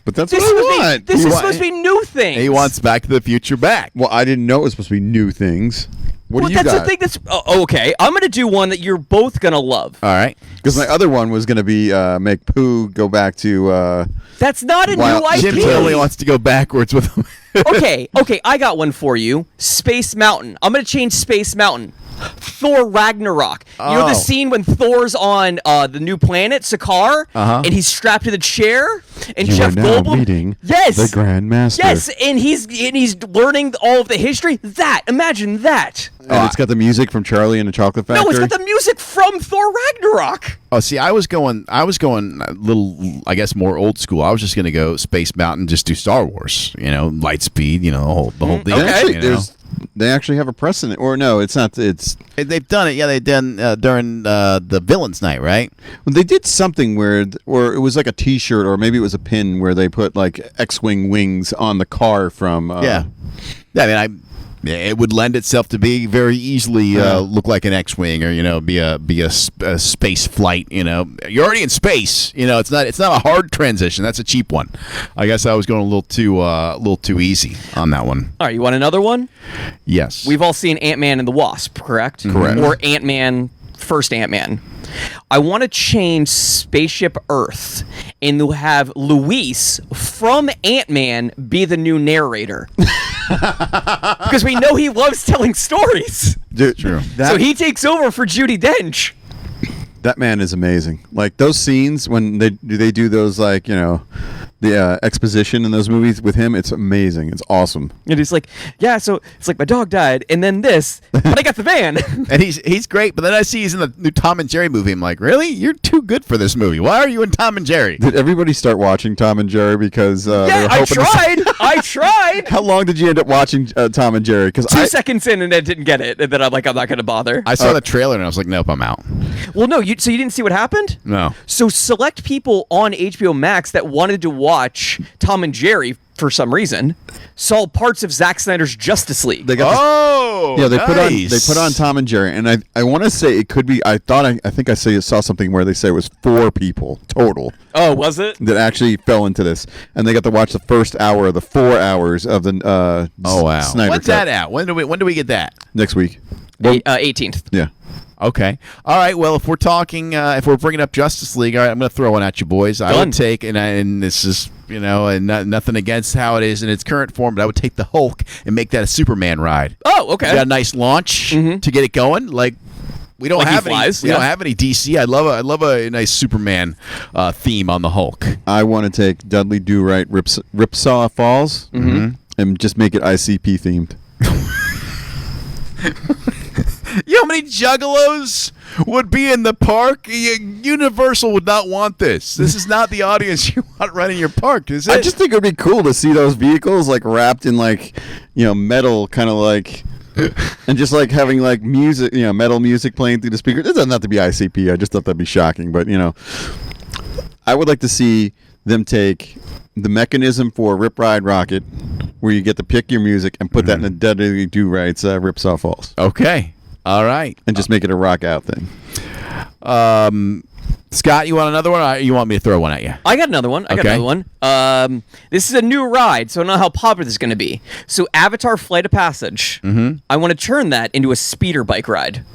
But that's what I want.
This is supposed to be new things.
He wants Back to the Future back.
Well, I didn't know it was supposed to be new things. What do you got?
That's the thing. Okay. I'm going to do one that you're both going to love.
All right.
Because my other one was going to be make Pooh go back to...
That's not a new IP.
Jim totally wants to go backwards with him.
Okay. I got one for you. Space Mountain. I'm going to change Space Mountain. Thor Ragnarok. You know the scene when Thor's on the new planet, Sakaar, and he's strapped to the chair, and Jeff Goldblum
meeting
yes,
the Grand Master.
Yes, and he's learning all of the history. Imagine that.
And it's got the music from Charlie and the Chocolate Factory.
No, it's got the music from Thor Ragnarok.
Oh, see, I was going a little, I guess, more old school. I was just going to go Space Mountain, just do Star Wars, light speed, the whole thing.
Okay.
They actually have a precedent, or no, it's not.
They've done it. Yeah, they did during the Villains Night, right?
Well, they did something where, or it was like a T-shirt, or maybe it was a pin where they put like X-wing wings on the car from.
Yeah. I mean, it would lend itself to be very easily look like an X-wing, or be a space flight. You're already in space. It's not a hard transition. That's a cheap one. I guess I was going a little too easy on that one.
All right, you want another one?
Yes.
We've all seen Ant-Man and the Wasp, correct?
Correct.
Or Ant-Man, first Ant-Man. I want to change Spaceship Earth and to have Luis from Ant-Man be the new narrator. Because we know he loves telling stories.
Dude,
true.
So he takes over for Judi Dench.
That man is amazing. Like those scenes when they do those, like, the exposition in those movies with him, it's amazing. It's awesome.
And he's like, yeah, so it's like my dog died, and then this, but I got the van.
And he's great, but then I see he's in the new Tom and Jerry movie. I'm like, really? You're too good for this movie. Why are you in Tom and Jerry?
Did everybody start watching Tom and Jerry because they
Yeah,
were
I
hoping
tried. I tried.
How long did you end up watching Tom and Jerry? Because
2 seconds in, and I didn't get it. And then I'm like, I'm not going to bother.
I saw the trailer and I was like, nope, I'm out.
Well, no, so you didn't see what happened?
No.
So select people on HBO Max that wanted to watch Tom and Jerry for some reason saw parts of Zack Snyder's Justice League.
they got
Oh,
they
nice.
put on Tom and Jerry, and I want to say it could be. I think I saw something where they say it was 4 people total
Oh, was it?
that actually fell into this, and they got to watch the first hour of the 4 hours of the
Oh wow.
Snyder
When's
cut
that out? When do we get that?
next week.
18th.
Yeah.
Okay. All right. Well, if we're talking, if we're bringing up Justice League, all right, I'm going to throw one at you, boys. I would take, and this is, and nothing against how it is in its current form, but I would take the Hulk and make that a Superman ride.
Oh, okay.
We got a nice launch to get it going. Like we don't
Like he
have any.
flies,
We
yeah.
don't have any DC. I love a nice Superman theme on the Hulk.
I want to take Dudley Do Right Ripsaw Falls and just make it ICP themed.
You know how many juggalos would be in the park? Universal would not want this. This is not the audience you want running your park, is it?
I just think it would be cool to see those vehicles like wrapped in like, metal, kind of like, and just like having like music, metal music playing through the speakers. It doesn't have to be ICP. I just thought that'd be shocking, but I would like to see them take the mechanism for Rip Ride Rocket, where you get to pick your music and put that in a Dudley Do Right's Ripsaw Falls.
Okay. All right.
And just make it a rock out thing.
Scott, you want another one, or you want me to throw one at you?
I got another one. This is a new ride, so I don't know how popular this is going to be. So Avatar Flight of Passage. I want to turn that into a speeder bike ride.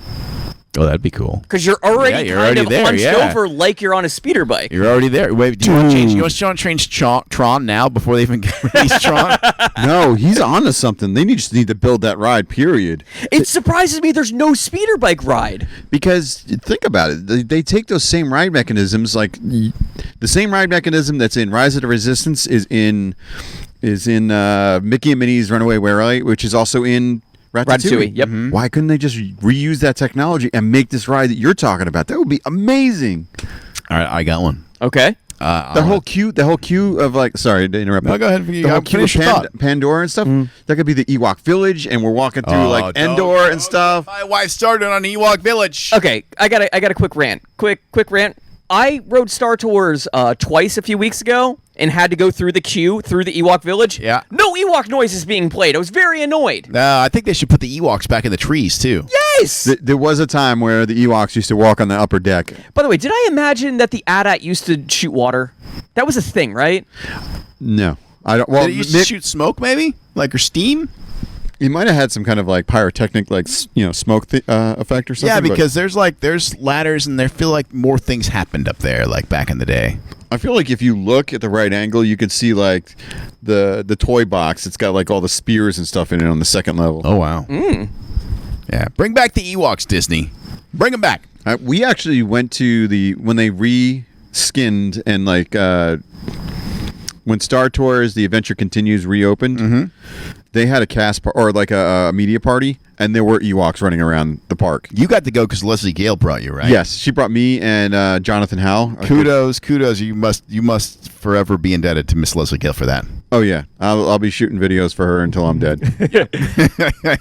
Oh, that'd be cool.
Because you're already
there,
hunched
yeah.
over like you're on a speeder bike.
You're already there. Wait, do you want to change? You want to change Tron now before they even release Tron?
No, he's on to something. They just need to build that ride, period.
It surprises me there's no speeder bike ride.
Because think about it. They take those same ride mechanisms, like the same ride mechanism that's in Rise of the Resistance is in Mickey and Minnie's Runaway Railway, which is also in Ratatouille.
Yep.
Why couldn't they just reuse that technology and make this ride that you're talking about? That would be amazing.
All right, I got one.
Okay.
The whole queue of like. Sorry to interrupt.
No, go ahead.
The whole queue of Pandora and stuff. That could be the Ewok Village, and we're walking through Endor and stuff.
My wife started on Ewok Village.
Okay, I got a quick rant. Quick rant. I rode Star Tours twice a few weeks ago and had to go through the queue through the Ewok Village.
Yeah.
No Ewok noise is being played. I was very annoyed.
I think they should put the Ewoks back in the trees too.
Yes.
There was a time where the Ewoks used to walk on the upper deck.
By the way, did I imagine that the AT-AT used to shoot water? That was a thing, right?
No, I don't. Well,
Did it used to shoot smoke, maybe, or steam?
He might have had some kind of like pyrotechnic, smoke effect or something.
Yeah, because there's ladders, and there feel like more things happened up there, like back in the day.
I feel like if you look at the right angle, you could see like the toy box. It's got like all the spears and stuff in it on the second level.
Oh wow. Yeah, bring back the Ewoks, Disney. Bring them back.
We actually went to when they re-skinned and when Star Tours: The Adventure Continues reopened. They had a cast or like a media party, and there were Ewoks running around the park.
You got to go because Leslie Gale brought you, right?
Yes, she brought me and Jonathan Howell.
Kudos. You must forever be indebted to Miss Leslie Gale for that.
Oh yeah, I'll be shooting videos for her until I'm dead.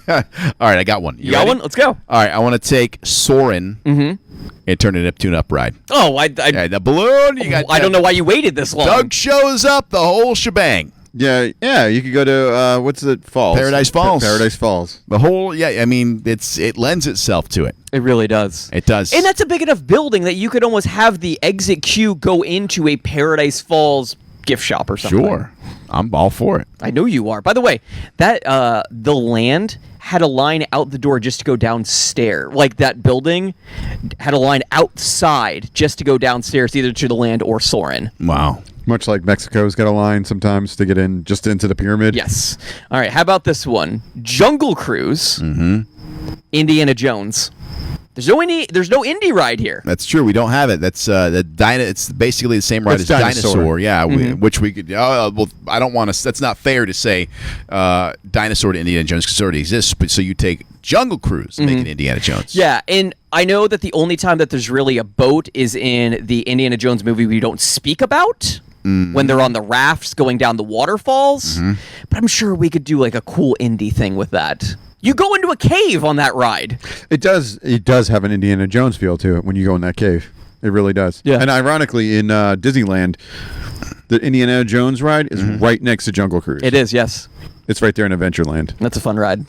All right, I got one.
You got one? Let's go.
All right, I want to take Soarin' and turn it up to an upride.
Oh,
The balloon. You got.
I don't know why you waited this long.
Doug shows up. The whole shebang.
Yeah. You could go to what's it? Falls.
Paradise Falls.
Paradise Falls.
The whole. Yeah, I mean, it lends itself to it.
It really does.
It does.
And that's a big enough building that you could almost have the exit queue go into a Paradise Falls gift shop or something.
Sure. I'm all for it.
I know you are. By the way, that the land had a line out the door just to go downstairs. Like that building had a line outside just to go downstairs, either to the land or Soarin'.
Wow.
Much like Mexico's got a line sometimes to get in just into the pyramid.
Yes. All right. How about this one? Jungle Cruise. Indiana Jones. There's no indie ride here.
That's true. We don't have it. That's it's basically the same ride
That's
as Dinosaur. Yeah,
Mm-hmm.
which we could. Well, I don't want to. That's not fair to say Dinosaur to Indiana Jones because it already exists. But so you take Jungle Cruise and make it Indiana Jones.
Yeah, and I know that the only time that there's really a boat is in the Indiana Jones movie we don't speak about. When they're on the rafts going down the waterfalls. But I'm sure we could do like a cool indie thing with that. You go into a cave on that ride.
It does have an Indiana Jones feel to it when you go in that cave. It really does.
Yeah.
And ironically, in Disneyland, the Indiana Jones ride is right next to Jungle Cruise.
It is, yes.
It's right there in Adventureland.
That's a fun ride.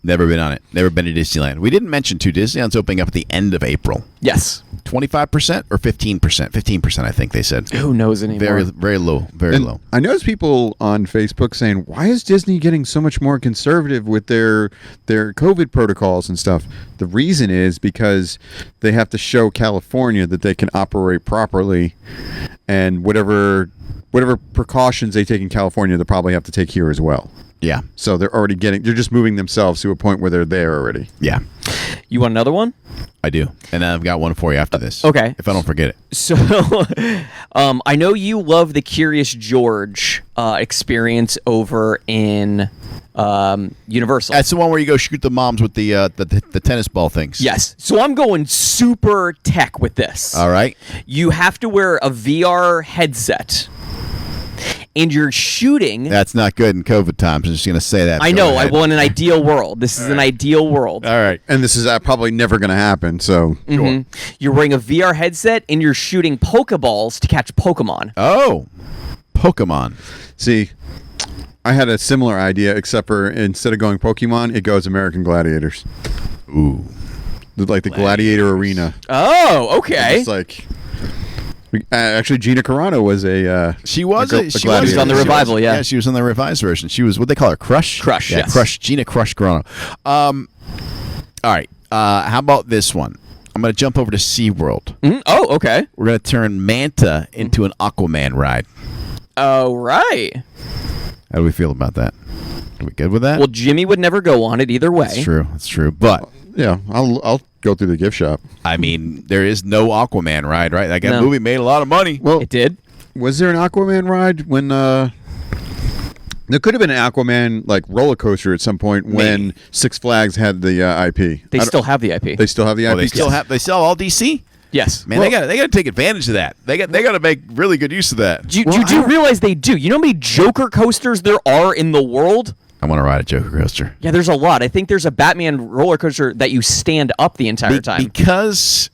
Never been on it. Never been to Disneyland. We didn't mention too. Disneyland's opening up at the end of April.
Yes.
25% or 15%? 15%, I think they said.
Who knows anymore?
Very low. Very
And
low.
I noticed people on Facebook saying, "Why is Disney getting so much more conservative with their COVID protocols and stuff?" The reason is because they have to show California that they can operate properly, and whatever precautions they take in California, they probably have to take here as well.
Yeah.
So they're just moving themselves to a point where they're there already.
Yeah.
You want another one?
I do. And I've got one for you after this.
Okay.
If I don't forget it.
So, I know you love the Curious George experience over in Universal.
That's the one where you go shoot the moms with the tennis ball things.
Yes. So I'm going super tech with this.
All right.
You have to wear a VR headset. And you're shooting.
That's not good in COVID times. I'm just going to say that.
I
Go
know.
ahead.
Well, in an ideal world. This is an ideal world.
All right.
And this is probably never going to happen. So sure.
You're wearing a VR headset and you're shooting Pokeballs to catch Pokemon.
Oh, Pokemon.
See, I had a similar idea, except for instead of going Pokemon, it goes American Gladiators.
Ooh.
Like the Gladiator Arena.
Oh, okay.
It's like... actually, Gina Carano was a.
She was
a
She was on the revival, yeah.
Yeah, she was on the revised version. She was what they call her, Crush.
Crush,
yeah,
yes.
Crush. Gina Crush Carano. All right. How about this one? I'm going to jump over to SeaWorld.
Oh, okay.
We're going to turn Manta into an Aquaman ride.
Oh, right.
How do we feel about that? Are we good with that?
Well, Jimmy would never go on it either way.
That's true. That's true. But
Yeah, I'll go through the gift shop.
I mean, there is no Aquaman ride, right? Like that
No.
movie made a lot of money.
Well,
It did?
was there an Aquaman ride when? There could have been an Aquaman like roller coaster at some point when
Maybe.
Six Flags had the IP.
They still have the IP.
They still have the IP.
Oh, they still have. They sell all DC.
Yes.
Man, they got to take advantage of that. They got to make really good use of that.
Do you realize they do? You know how many Joker coasters there are in the world?
I want to ride a Joker coaster.
Yeah, there's a lot. I think there's a Batman roller coaster that you stand up the entire time.
Because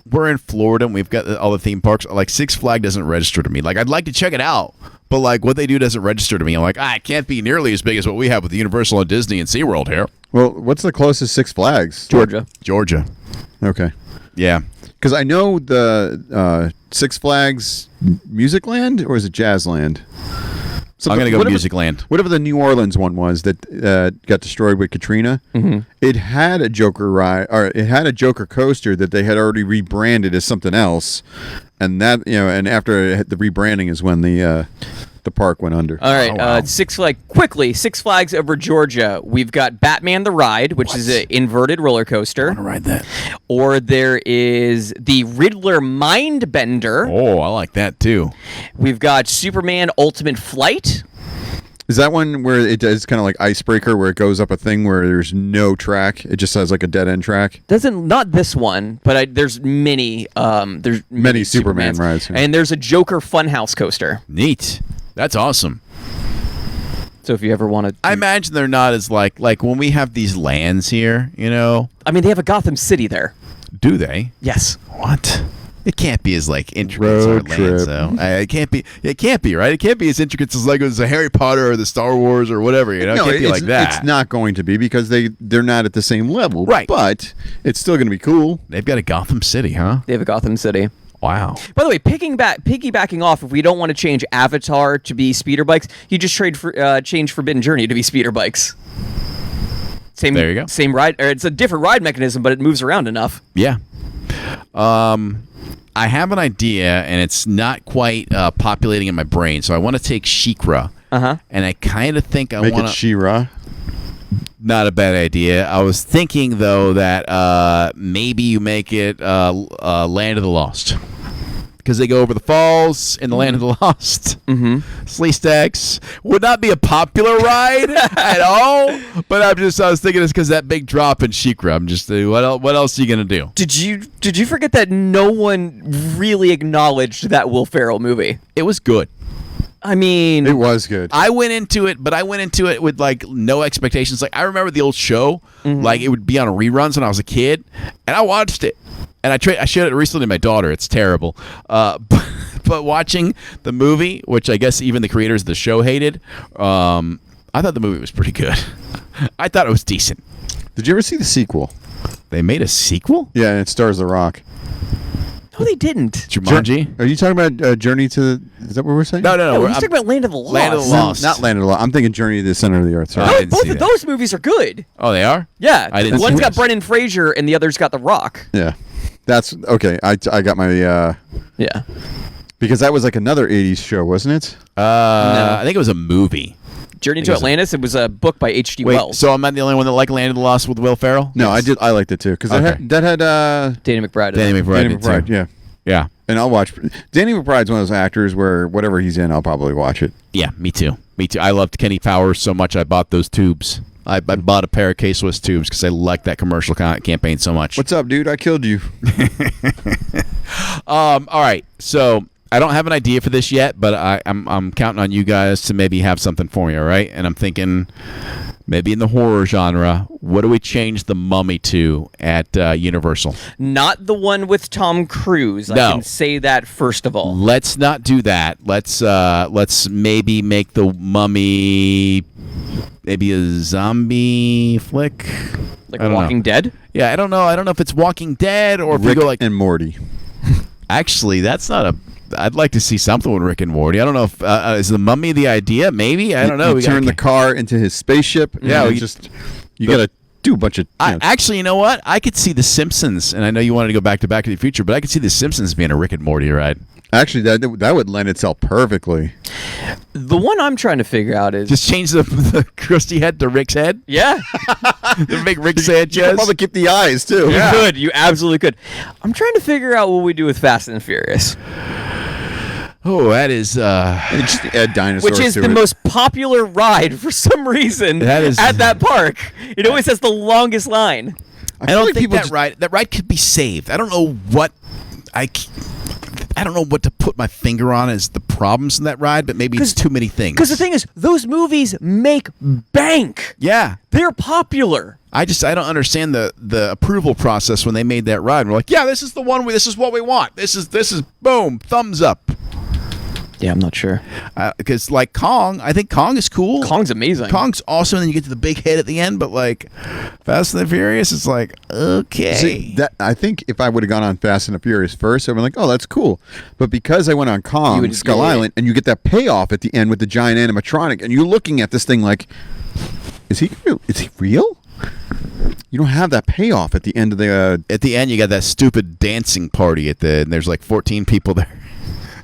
we're in Florida and we've got all the theme parks. Like Six Flags doesn't register to me. Like I'd like to check it out, but like what they do doesn't register to me. I'm like, it can't be nearly as big as what we have with Universal and Disney and SeaWorld here.
Well, what's the closest Six Flags?
Georgia.
Okay.
Yeah.
Because I know the Six Flags Music Land, or is it Jazzland?
I'm going to go to Music Land.
Whatever the New Orleans one was that got destroyed with Katrina, it had a Joker ride, or it had a Joker coaster that they had already rebranded as something else, and that and after the rebranding is when the park went under.
All right,
Oh, wow.
Six Flags over Georgia. We've got Batman the Ride, which is an inverted roller coaster.
I want to ride that.
Or there is the Riddler Mindbender.
Oh, I like that too.
We've got Superman Ultimate Flight.
Is that one where it does kind of like Icebreaker, where it goes up a thing where there's no track? It just has like a dead end track.
Not this one, but there's many. There's
Many Superman
Supermans.
rides, yeah.
And there's a Joker Funhouse coaster.
Neat. That's awesome.
So if you ever want to,
I imagine they're not as like when we have these lands here,
I mean, they have a Gotham City there.
do they?
Yes.
What? It can't be as like intricate as our
Road
lands,
trip.
though. It can't be. It can't be, right? It can't be as intricate as like the Harry Potter or the Star Wars or whatever. It can't be like that.
It's not going to be because they're not at the same level.
Right.
But it's still going to be cool.
They've got a Gotham City, huh?
They have a Gotham City.
Wow.
By the way, piggybacking off, if we don't want to change Avatar to be speeder bikes, you just change Forbidden Journey to be speeder bikes.
There you go.
Same ride, or it's a different ride mechanism, but it moves around enough.
Yeah. I have an idea, and it's not quite populating in my brain, so I want to take Sheikra.
Uh-huh.
And I kind of think I
Make
want
it
to...
She-Ra.
not a bad idea. I was thinking though that maybe you make it Land of the Lost. Because they go over the falls in the Land of the Lost.
Mm-hmm.
Sleestacks would not be a popular ride at all. But I was thinking it's because that big drop in Sheikra. I'm just what else are you gonna do?
Did you forget that no one really acknowledged that Will Ferrell movie?
It was good.
I mean,
It was good.
I went into it with like no expectations. Like I remember the old show, like it would be on reruns when I was a kid, and I watched it. And I showed it recently to my daughter. It's terrible. But watching the movie, which I guess even the creators of the show hated, I thought the movie was pretty good. I thought it was decent.
Did you ever see the sequel?
They made a sequel?
Yeah, and it stars The Rock.
no, they didn't.
Jumanji?
Are you talking about Journey to? Is that what we're saying?
No.
No,
I'm
he's talking about Land of the Lost.
Land of the Lost.
Not Land of the Lost. I'm thinking Journey to the Center of the Earth. Sorry.
I didn't
Both
see
of
that.
those movies are good.
Oh, they are?
Yeah,
I didn't see
one's got
those.
Brendan Fraser and the other's got The Rock.
Yeah, that's okay. I got my
Yeah.
because that was like another '80s show, wasn't it?
I think it was a movie.
Journey to Atlantis. It was a book by H.G.
Wait,
Wells.
so I'm not the only one that liked Land of the Lost with Will Ferrell?
No, I did. I liked it too because
Okay.
that had
Danny McBride.
Danny McBride.
Danny
did too.
McBride. Yeah,
Yeah.
and I'll watch. Danny McBride's one of those actors where whatever he's in, I'll probably watch it.
Yeah, me too. Me too. I loved Kenny Powers so much I bought those tubes. I bought a pair of K-Swiss tubes because I liked that commercial campaign so much.
What's up, dude? I killed you.
All right, so I don't have an idea for this yet, but I'm counting on you guys to maybe have something for me, all right? And I'm thinking maybe in the horror genre, what do we change the Mummy to at Universal?
Not the one with Tom Cruise.
No.
I can say that first of all.
Let's not do that. Let's maybe make the Mummy maybe a zombie flick.
Like
I don't
Walking
know.
Dead.
Yeah, I don't know. I don't know if it's Walking Dead or if
Rick
you go like.
and Morty.
Actually, that's not a. I'd like to see something with Rick and Morty. I don't know if is the Mummy the idea. Maybe I don't know.
You
We
turn
gotta-
the car into his spaceship.
Yeah,
and
we-
just you got to do a bunch of.
Actually, you know what? I could see The Simpsons, and I know you wanted to go back to Back to the Future, but I could see The Simpsons being a Rick and Morty ride.
Actually, that would lend itself perfectly.
The one I'm trying to figure out is
Just change the Krusty head to Rick's head.
yeah.
Make Rick Sanchez.
Probably keep the eyes too.
You could. You absolutely could. I'm trying to figure out what we do with Fast and Furious,
Oh, that is.
And just add dinosaurs
which is
to
the
it.
most popular ride for some reason
That is-
at that park. It always has the longest line.
I don't
like
think
people
that ride could be saved. I don't know what I don't know what to put my finger on as the problems in that ride, but maybe it's too many things.
Because the thing is, those movies make bank.
Yeah.
They're popular.
I don't understand the approval process when they made that ride. We're like, yeah, this is the one. This is what we want. This is boom, thumbs up.
Yeah, I'm not sure.
Because like Kong, I think Kong is cool.
Kong's amazing.
Kong's awesome, and then you get to the big head at the end. But like Fast and the Furious, it's like okay.
See, that I think if I would have gone on Fast and the Furious first, I'd been like, oh, that's cool. But because I went on Kong, Skull Island, and you get that payoff at the end with the giant animatronic, and you're looking at this thing like, is he real? Is he real? You don't have that payoff at the end of the.
At the end, you got that stupid dancing party and there's like 14 people there.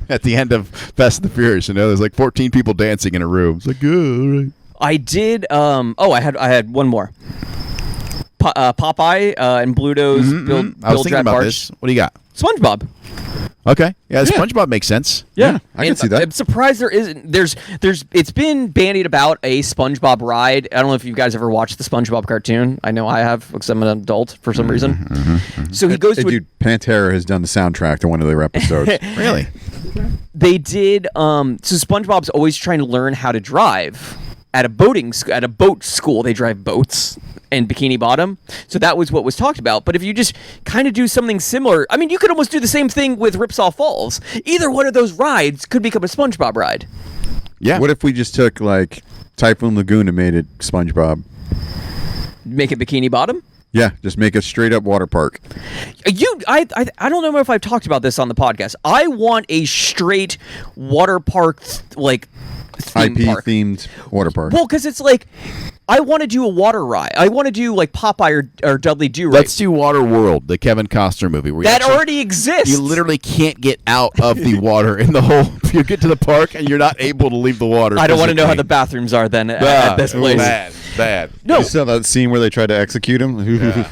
At the end of Fast and the Furious, there's like 14 people dancing in a room. It's like, all right.
I did. I had one more. Popeye and Bluto's Bill
I was thinking
Drab
about
Barge.
this. What do you got?
SpongeBob.
Okay, yeah, SpongeBob makes sense.
Yeah, I can
And
see that.
I'm surprised there isn't. There's. It's been bandied about a SpongeBob ride. I don't know if you guys ever watched the SpongeBob cartoon. I know I have because I'm an adult for some reason. So he goes to.
Dude, Pantera has done the soundtrack to one of their episodes.
Really?
They did. So SpongeBob's always trying to learn how to drive at a boat school. They drive boats in Bikini Bottom. So that was what was talked about. But if you just kind of do something similar, I mean, you could almost do the same thing with Ripsaw Falls. Either one of those rides could become a SpongeBob ride.
Yeah.
What if we just took like Typhoon Lagoon and made it SpongeBob?
Make it Bikini Bottom.
Yeah, just make a straight up water park.
I don't know if I've talked about this on the podcast. I want a straight water park theme
IP
park.
themed water park.
Well, because it's like I want to do a water ride. I want to do like Popeye or Dudley Do Right.
Let's do Water World, the Kevin Costner movie. Where
That already exists.
You literally can't get out of the water in the whole. You get to the park and you're not able to leave the water.
I don't want to know how the bathrooms are then at this place.
Bad.
No.
You saw that scene where they tried to execute him?
Yeah.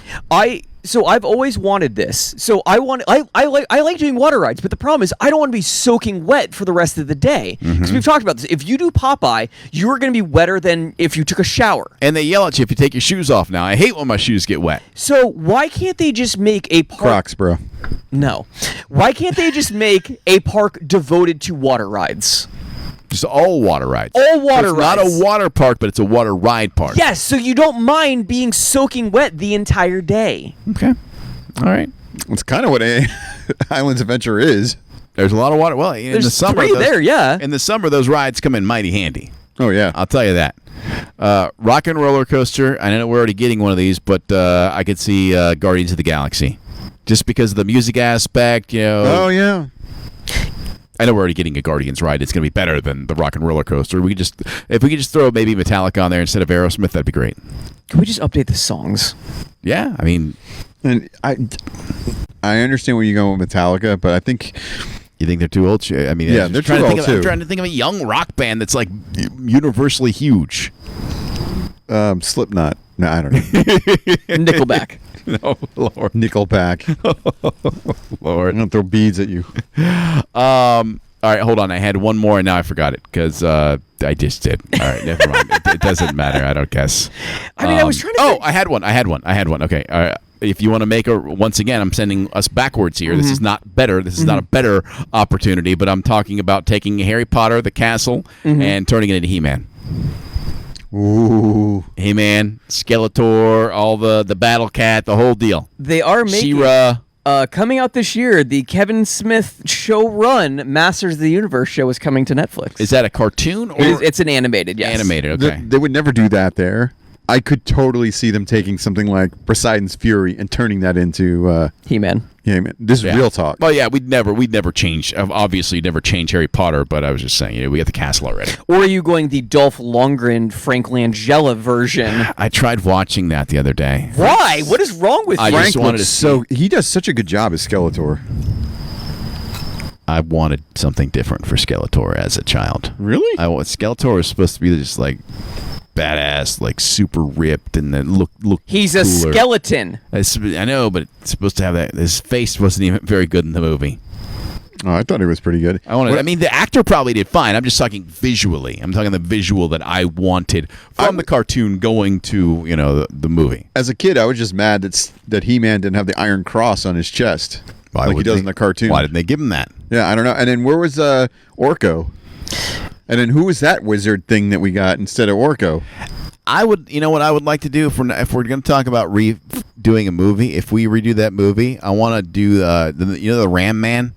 So I've always wanted this. So I like doing water rides, but the problem is I don't want to be soaking wet for the rest of the day. Because we've talked about this. If you do Popeye, you are going to be wetter than if you took a shower.
And they yell at you if you take your shoes off now. I hate when my shoes get wet.
So why can't they just make a park?
Crocs, bro.
No. Why can't they just make a park devoted to water rides?
Just all water rides.
All water
so it's
rides.
Not a water park, but it's a water ride park.
Yes, so you don't mind being soaking wet the entire day.
Okay. All right.
It's kind of what Islands Adventure is.
There's a lot of water. Well, in
There's
the summer,
three there, yeah.
In the summer, those rides come in mighty handy.
Oh, yeah.
I'll tell you that. Rock and Roller Coaster. I know we're already getting one of these, but I could see Guardians of the Galaxy, just because of the music aspect. You know.
Oh, yeah.
I know we're already getting a Guardians ride. It's going to be better than the Rock and Roller Coaster. If we could just throw maybe Metallica on there instead of Aerosmith, that'd be great.
Can we just update the songs?
Yeah, I mean,
And I understand where you're going with Metallica, but I think
you think they're too old? I mean,
Yeah, they're too old,
I'm
too.
trying to think of a young rock band that's like universally huge.
Slipknot. No, I don't know.
Nickelback.
No, Lord.
Nickelback.
Lord.
I'm going to throw beads at you.
All right, hold on. I had one more, and now I forgot it because I just did. All right, never mind. It doesn't matter. I don't guess.
I mean, I was trying to
Oh,
think-
I had one. Okay. If you want to make once again, I'm sending us backwards here. This is not better. This is not a better opportunity, but I'm talking about taking Harry Potter, the castle, and turning it into He-Man.
Ooh.
He-Man, Skeletor, all the Battle Cat, the whole deal.
They are making
She-Ra.
coming out this year. The Kevin Smith show run Masters of the Universe show is coming to Netflix.
Is that a cartoon or
It's an animated, yes.
animated? Okay.
They would never do that there. I could totally see them taking something like Poseidon's Fury and turning that into
He-Man.
this is
Yeah.
real talk.
Well, yeah, we'd never change. Obviously, never change Harry Potter. But I was just saying, we got the castle already.
Or are you going the Dolph Lundgren, Frank Langella version?
I tried watching that the other day.
Why? What is wrong with
I
you?
just
Frank
wanted
looks
to
he does such a good job as Skeletor.
I wanted something different for Skeletor as a child.
Really?
Skeletor was supposed to be just like badass, like super ripped, and then look.
He's a
cooler.
skeleton.
I know, but it's supposed to have that. His face wasn't even very good in the movie.
Oh, I thought it was pretty good.
I mean, the actor probably did fine. I'm just talking visually. I'm talking the visual that I wanted from the cartoon going to the movie.
As a kid, I was just mad that He-Man didn't have the Iron Cross on his chest like he does in the cartoon.
Why didn't they give him that?
Yeah, I don't know. And then where was Orko? And then who was that wizard thing that we got instead of Orko?
What I would like to do if we're going to talk about redoing a movie, if we redo that movie, I want to do the Ram Man.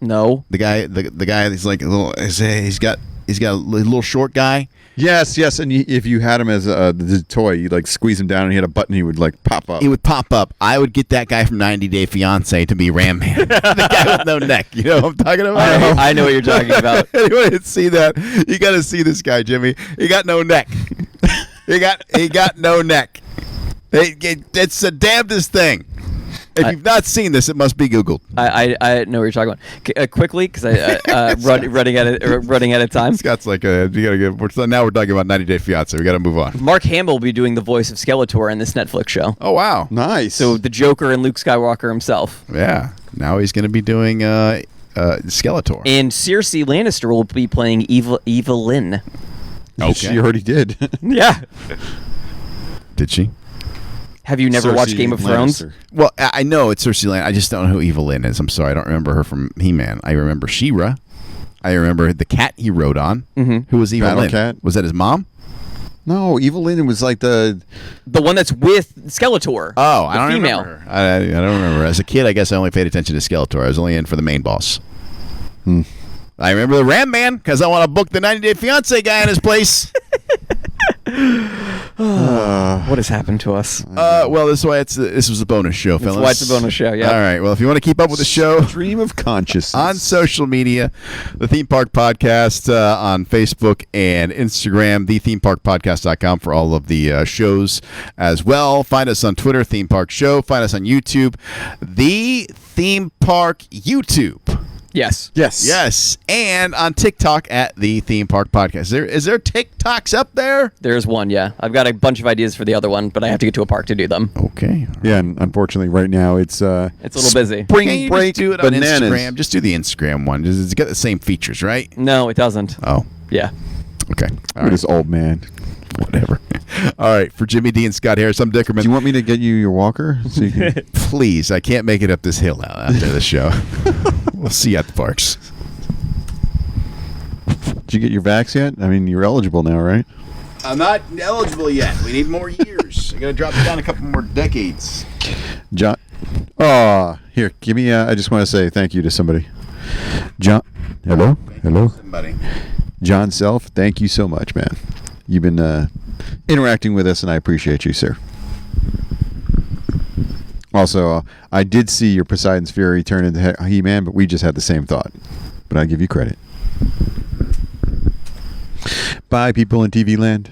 No.
The guy that's like a little. He's got a little short guy.
Yes. And if you had him as the toy, you'd like squeeze him down and he had a button, he would like pop up.
He would pop up. I would get that guy from 90 Day Fiance to be Ram Man. The guy with no neck. You know what I'm talking about?
I know what you're talking about.
Anyway, to see that, you got to see this guy, Jimmy. He got no neck. he got no neck. It's the damnedest thing. If you've not seen this, it must be Googled.
I know what you're talking about. Quickly, because running out of time.
Scott's like, you gotta get. Now we're talking about 90 Day Fiance. We got to move on.
Mark Hamble will be doing the voice of Skeletor in this Netflix show.
Oh wow,
Nice.
So the Joker and Luke Skywalker himself.
yeah. Now he's going to be doing Skeletor.
And Cersei Lannister will be playing Evelyn.
She already did.
Yeah.
Did she?
Have you never watched Game of Thrones?
Lannister.
Well, I know it's Cersei Lannister. I just don't know who Evelyn is. I'm sorry, I don't remember her from He-Man. I remember She-Ra. I remember the cat he rode on. Mm-hmm. Who was Evelyn?
Battle Cat.
Was that his mom?
No, Evelyn was like the
one that's with Skeletor.
Oh, I don't
female.
remember her. I don't remember. As a kid, I guess I only paid attention to Skeletor. I was only in for the main boss. I remember the Ram Man because I want to book the 90 Day Fiance guy in his place.
What What has happened to us?
Well, this was a bonus show, fellas.
That's why it's a bonus show, yeah.
All right. Well, if you want to keep up with the show,
Stream of consciousness.
on social media, the Theme Park Podcast on Facebook and Instagram, thethemeparkpodcast.com for all of the shows as well. Find us on Twitter, Theme Park Show. Find us on YouTube, The Theme Park YouTube.
Yes.
Yes, and on TikTok at the Theme Park Podcast. Is there TikToks up there?
There's one, yeah. I've got a bunch of ideas for the other one, but I have to get to a park to do them.
Okay.
Yeah, and unfortunately, right now it's
It's a little busy.
Can't you
spring break
just do it
bananas.
on Instagram. Just do the Instagram one. It's got the same features, right?
No, it doesn't.
Oh,
Yeah.
okay. All
Look at
right.
this old man.
Whatever. All right. For Jimmy D and Scott Harris, I'm Dickerman.
Do you want me to get you your walker? So you can...
Please, I can't make it up this hill after the show. We'll see you at the parks.
Did you get your vax yet? I mean, you're eligible now, right?
I'm not eligible yet. We need more years. I got to drop it down a couple more decades.
John. Oh, here, give me. I just want to say thank you to somebody. John. Hello. Hello.
Somebody.
John Self. Thank you so much, man. You've been interacting with us, and I appreciate you, sir. Also, I did see your Poseidon's Fury turn into He-Man, but we just had the same thought. But I give you credit. Bye, people in TV land.